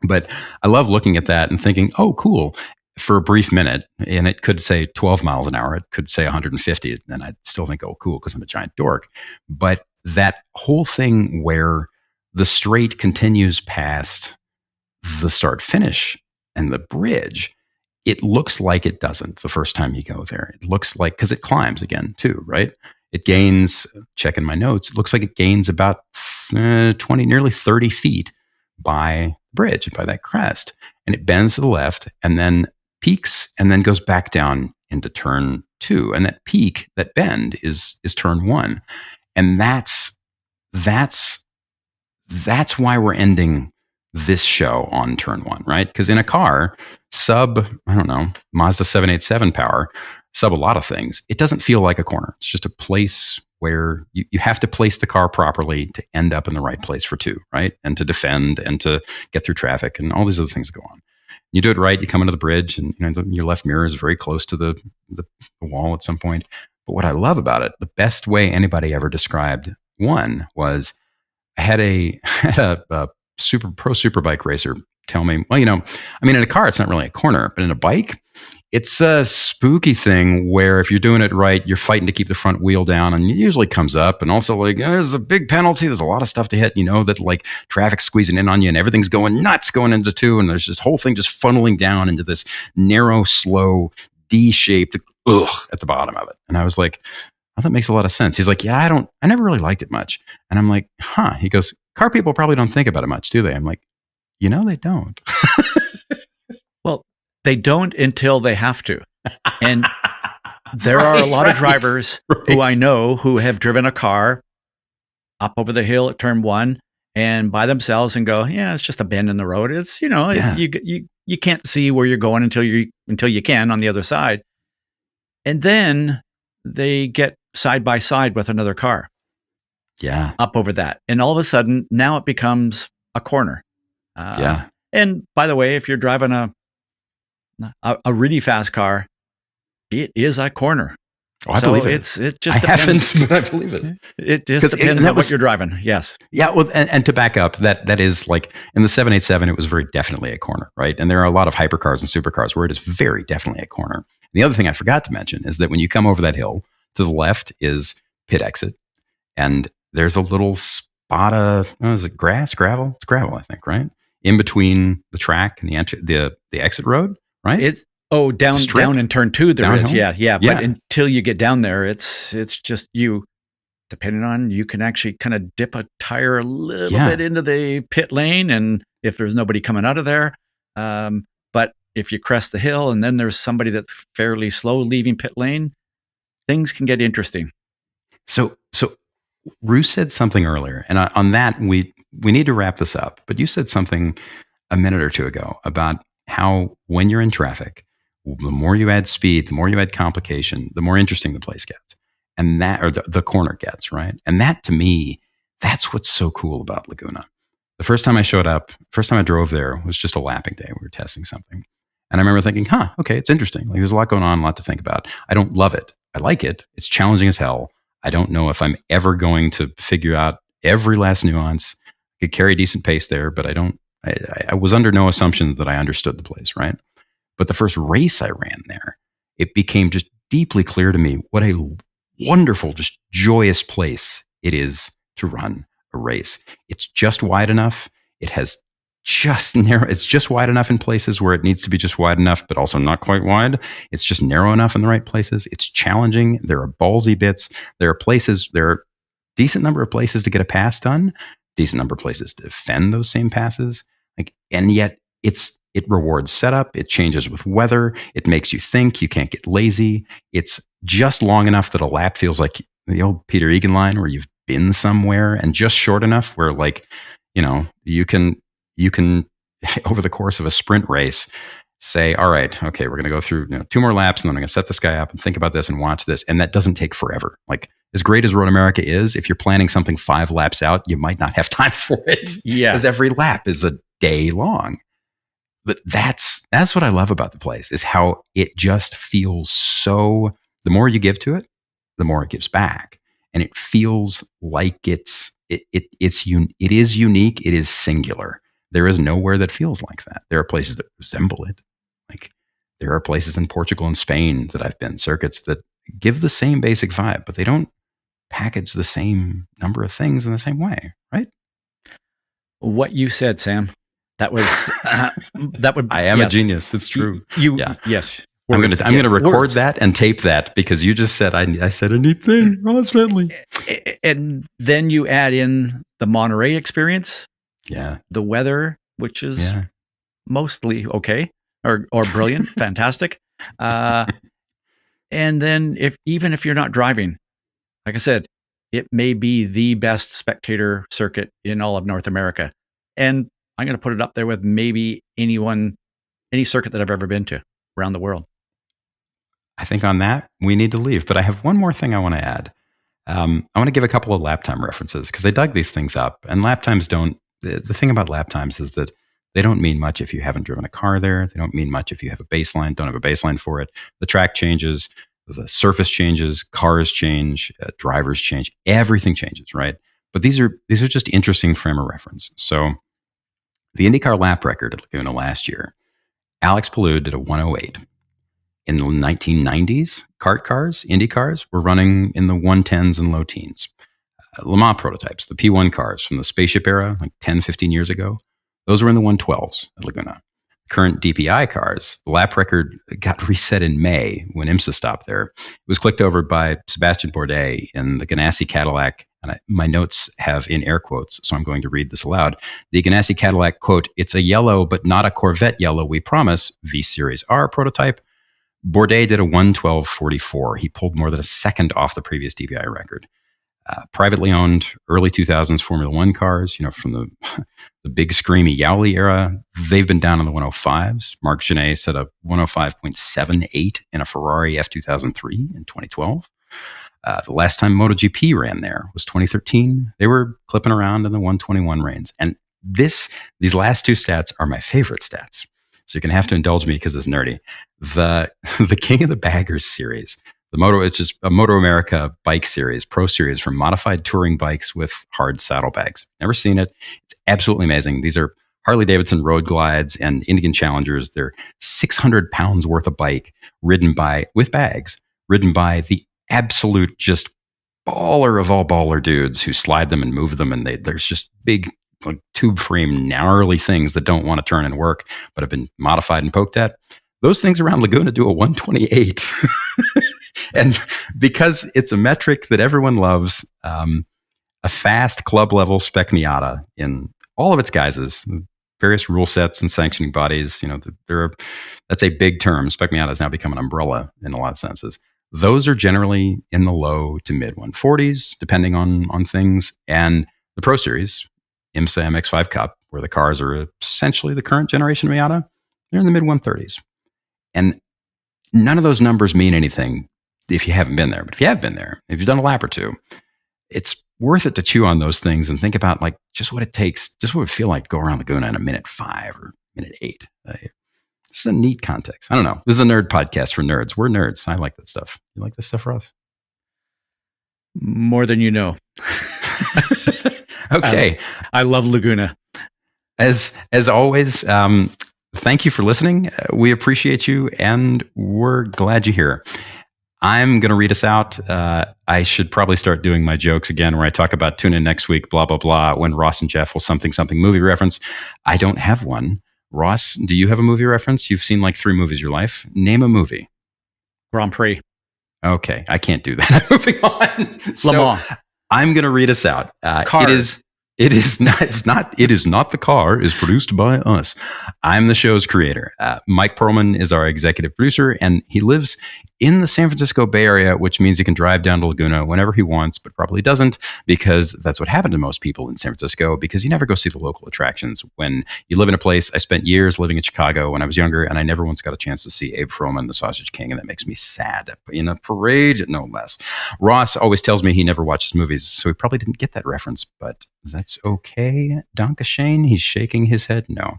Speaker 2: But I love looking at that and thinking, oh, cool. For a brief minute, and it could say 12 miles an hour, it could say 150, and I'd still think, oh, cool, because I'm a giant dork. But that whole thing where the straight continues past the start finish and the bridge, it looks like it doesn't the first time you go there. It looks like, because it climbs again too, right? It gains, checking my notes, it looks like it gains about 20, nearly 30 feet by the bridge, by that crest. And it bends to the left and then peaks and then goes back down into turn 2. And that peak, that bend is turn 1. And that's why we're ending this show on turn 1, right? Because in a car, Mazda 787 power, sub a lot of things, it doesn't feel like a corner. It's just a place where you have to place the car properly to end up in the right place for 2, right? And to defend and to get through traffic and all these other things go on. You do it right, you come into the bridge, and your left mirror is very close to the wall at some point. But what I love about it, the best way anybody ever described one was, I had a super bike racer tell me, well, in a car, it's not really a corner, but in a bike, It's a spooky thing where if you're doing it right, you're fighting to keep the front wheel down, and it usually comes up. And also, like, there's a big penalty. There's a lot of stuff to hit. You know that like traffic's squeezing in on you, and everything's going nuts going into two, and there's this whole thing just funneling down into this narrow, slow D-shaped at the bottom of it. And I was like, oh, that makes a lot of sense. He's like, yeah, I never really liked it much. And I'm like, huh. He goes, car people probably don't think about it much, do they? I'm like, they don't.
Speaker 1: Well, they don't until they have to. And there are a lot of drivers who I know who have driven a car up over the hill at turn 1 and by themselves and go, yeah, it's just a bend in the road. It's, you can't see where you're going until you can on the other side. And then they get side by side with another car.
Speaker 2: Yeah.
Speaker 1: Up over that. And all of a sudden, now it becomes a corner. And by the way, if you're driving a really fast car, it is a corner.
Speaker 2: Oh, I believe it.
Speaker 1: It just
Speaker 2: depends. But I believe it.
Speaker 1: It just depends on what you're driving. Yes.
Speaker 2: Yeah. Well, and to back up, that is like in the 787, it was very definitely a corner, right? And there are a lot of hypercars and supercars where it is very definitely a corner. And the other thing I forgot to mention is that when you come over that hill, to the left is pit exit, and there's a little spot of is it grass, gravel? It's gravel, I think, right? In between the track and the exit road, right?
Speaker 1: It's down in turn 2 there
Speaker 2: Downhill?
Speaker 1: is. Yeah. But until you get down there, it's just you. Depending on, you can actually kind of dip a tire a little bit into the pit lane, and if there's nobody coming out of there, but if you crest the hill and then there's somebody that's fairly slow leaving pit lane, things can get interesting.
Speaker 2: So Ruth said something earlier, and on that we need to wrap this up. But you said something a minute or two ago about how when you're in traffic, the more you add speed, the more you add complication, the more interesting the place gets, and that, or the corner gets, right? And that, to me, that's what's so cool about Laguna. The first time I drove there was just a lapping day. We were testing something, and I remember thinking, okay, it's interesting. Like, there's a lot going on, a lot to think about. I don't love it. I like it. It's challenging as hell. I don't know if I'm ever going to figure out every last nuance. I could carry a decent pace there, but I was under no assumptions that I understood the place, right? But the first race I ran there, it became just deeply clear to me what a wonderful, just joyous place it is to run a race. It's just wide enough. It has just narrow. It's just wide enough in places where it needs to be just wide enough, but also not quite wide. It's just narrow enough in the right places. It's challenging. There are ballsy bits. There are decent number of places to get a pass done, decent number of places to defend those same passes. And yet it rewards setup. It changes with weather. It makes you think. You can't get lazy. It's just long enough that a lap feels like the old Peter Egan line where you've been somewhere, and just short enough where, like, you can over the course of a sprint race say, all right, okay, we're going to go through 2 more laps, and then I'm going to set this guy up and think about this and watch this. And that doesn't take forever. Like, as great as Road America is, if you're planning something 5 laps out, you might not have time for it.
Speaker 1: Yeah.
Speaker 2: Because every lap is a day long. But that's what I love about the place, is how it just feels so, the more you give to it, the more it gives back. And it feels like it is unique. It is singular. There is nowhere that feels like that. There are places that resemble it. Like, there are places in Portugal and Spain that I've been, circuits that give the same basic vibe, but they don't package the same number of things in the same way, right?
Speaker 1: What you said, Sam, that was that would.
Speaker 2: I am a genius. It's true.
Speaker 1: Yes.
Speaker 2: I'm going to record that and tape that, because you just said I said a neat thing. Ross Bentley.
Speaker 1: And then you add in the Monterey experience.
Speaker 2: Yeah.
Speaker 1: The weather, which is mostly okay or brilliant, fantastic. And then even if you're not driving, like I said, it may be the best spectator circuit in all of North America. And I'm going to put it up there with maybe any circuit that I've ever been to around the world.
Speaker 2: I think on that, we need to leave. But I have one more thing I want to add. I want to give a couple of lap time references, because I dug these things up. And lap times the thing about lap times is that they don't mean much if you haven't driven a car there. They don't mean much if you have don't have a baseline for it. The track changes, the surface changes, cars change, drivers change, everything changes, right? But these are just interesting frame of reference. So the IndyCar lap record at Laguna last year, Alex Palou did a 108. In the 1990s, kart cars, Indy cars, were running in the 110s and low teens. Le Mans prototypes, the P1 cars from the spaceship era, like 10, 15 years ago, those were in the 112s at Laguna. Current DPI cars, the lap record got reset in May when IMSA stopped there. It was clicked over by Sebastian Bourdais in the Ganassi Cadillac. And my notes have in air quotes, so I'm going to read this aloud. The Ganassi Cadillac, quote, "It's a yellow, but not a Corvette yellow, we promise," V Series R prototype. Bourdais did a 112.44. He pulled more than a second off the previous DPI record. Privately owned early 2000s Formula One cars, from the big screamy Yowley era, they've been down in the 105s. Marc Genet set a 105.78 in a Ferrari F2003 in 2012. The last time MotoGP ran there was 2013. They were clipping around in the 121 range. And these last two stats are my favorite stats. So you're going to have to indulge me because it's nerdy. The King of the Baggers series, it's just a Moto America bike series, pro series for modified touring bikes with hard saddlebags. Never seen it. It's absolutely amazing. These are Harley Davidson Road Glides and Indian Challengers. They're 600 pounds worth of bike ridden by the absolute just baller of all baller dudes who slide them and move them. And there's just big like tube frame, gnarly things that don't want to turn and work, but have been modified and poked at. Those things around Laguna do a 128. And because it's a metric that everyone loves, a fast club level spec Miata in all of its guises, various rule sets and sanctioning bodies, that's a big term. Spec Miata has now become an umbrella in a lot of senses. Those are generally in the low to mid 140s, depending on things. And the Pro Series, IMSA MX-5 Cup, where the cars are essentially the current generation Miata, they're in the mid 130s. And none of those numbers mean anything if you haven't been there. But if you have been there, if you've done a lap or two, it's worth it to chew on those things and think about like just what it takes, just what it would feel like to go around Laguna in a minute 5 or minute 8. This is a neat context. I don't know. This is a nerd podcast for nerds. We're nerds. I like that stuff. You like this stuff, Ross?
Speaker 1: More than you know.
Speaker 2: Okay.
Speaker 1: I love Laguna.
Speaker 2: As always, thank you for listening. We appreciate you, and we're glad you're here. I'm going to read us out. I should probably start doing my jokes again where I talk about tune in next week, blah, blah, blah, when Ross and Jeff will something movie reference. I don't have one. Ross, do you have a movie reference? You've seen like 3 movies in your life. Name a movie.
Speaker 1: Grand Prix.
Speaker 2: Okay, I can't do that. Moving on.
Speaker 1: Le Mans.
Speaker 2: I'm going to read us out.
Speaker 1: Cars.
Speaker 2: It is not the car is produced by us. I'm the show's creator. Mike Perlman is our executive producer, and he lives in the San Francisco Bay Area, which means he can drive down to Laguna whenever he wants, but probably doesn't, because that's what happened to most people in San Francisco, because you never go see the local attractions. When you live in a place, I spent years living in Chicago when I was younger, and I never once got a chance to see Abe Froman, the Sausage King, and that makes me sad. In a parade, no less. Ross always tells me he never watches movies, so he probably didn't get that reference, but that's okay. Danke Shane, he's shaking his head. No.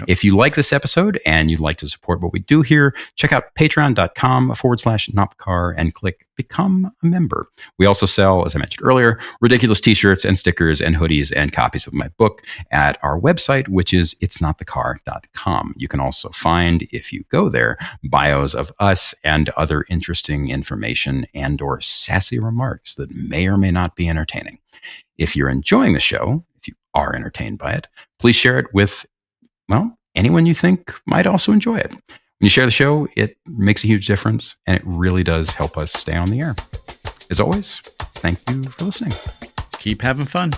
Speaker 2: If you like this episode and you'd like to support what we do here, check out patreon.com/notthecar and click Become a Member. We also sell, as I mentioned earlier, ridiculous t-shirts and stickers and hoodies and copies of my book at our website, which is itsnotthecar.com. You can also find, if you go there, bios of us and other interesting information and or sassy remarks that may or may not be entertaining. If you're enjoying the show, if you are entertained by it, please share it with, anyone you think might also enjoy it. When you share the show, it makes a huge difference, and it really does help us stay on the air. As always, thank you for listening.
Speaker 1: Keep having fun.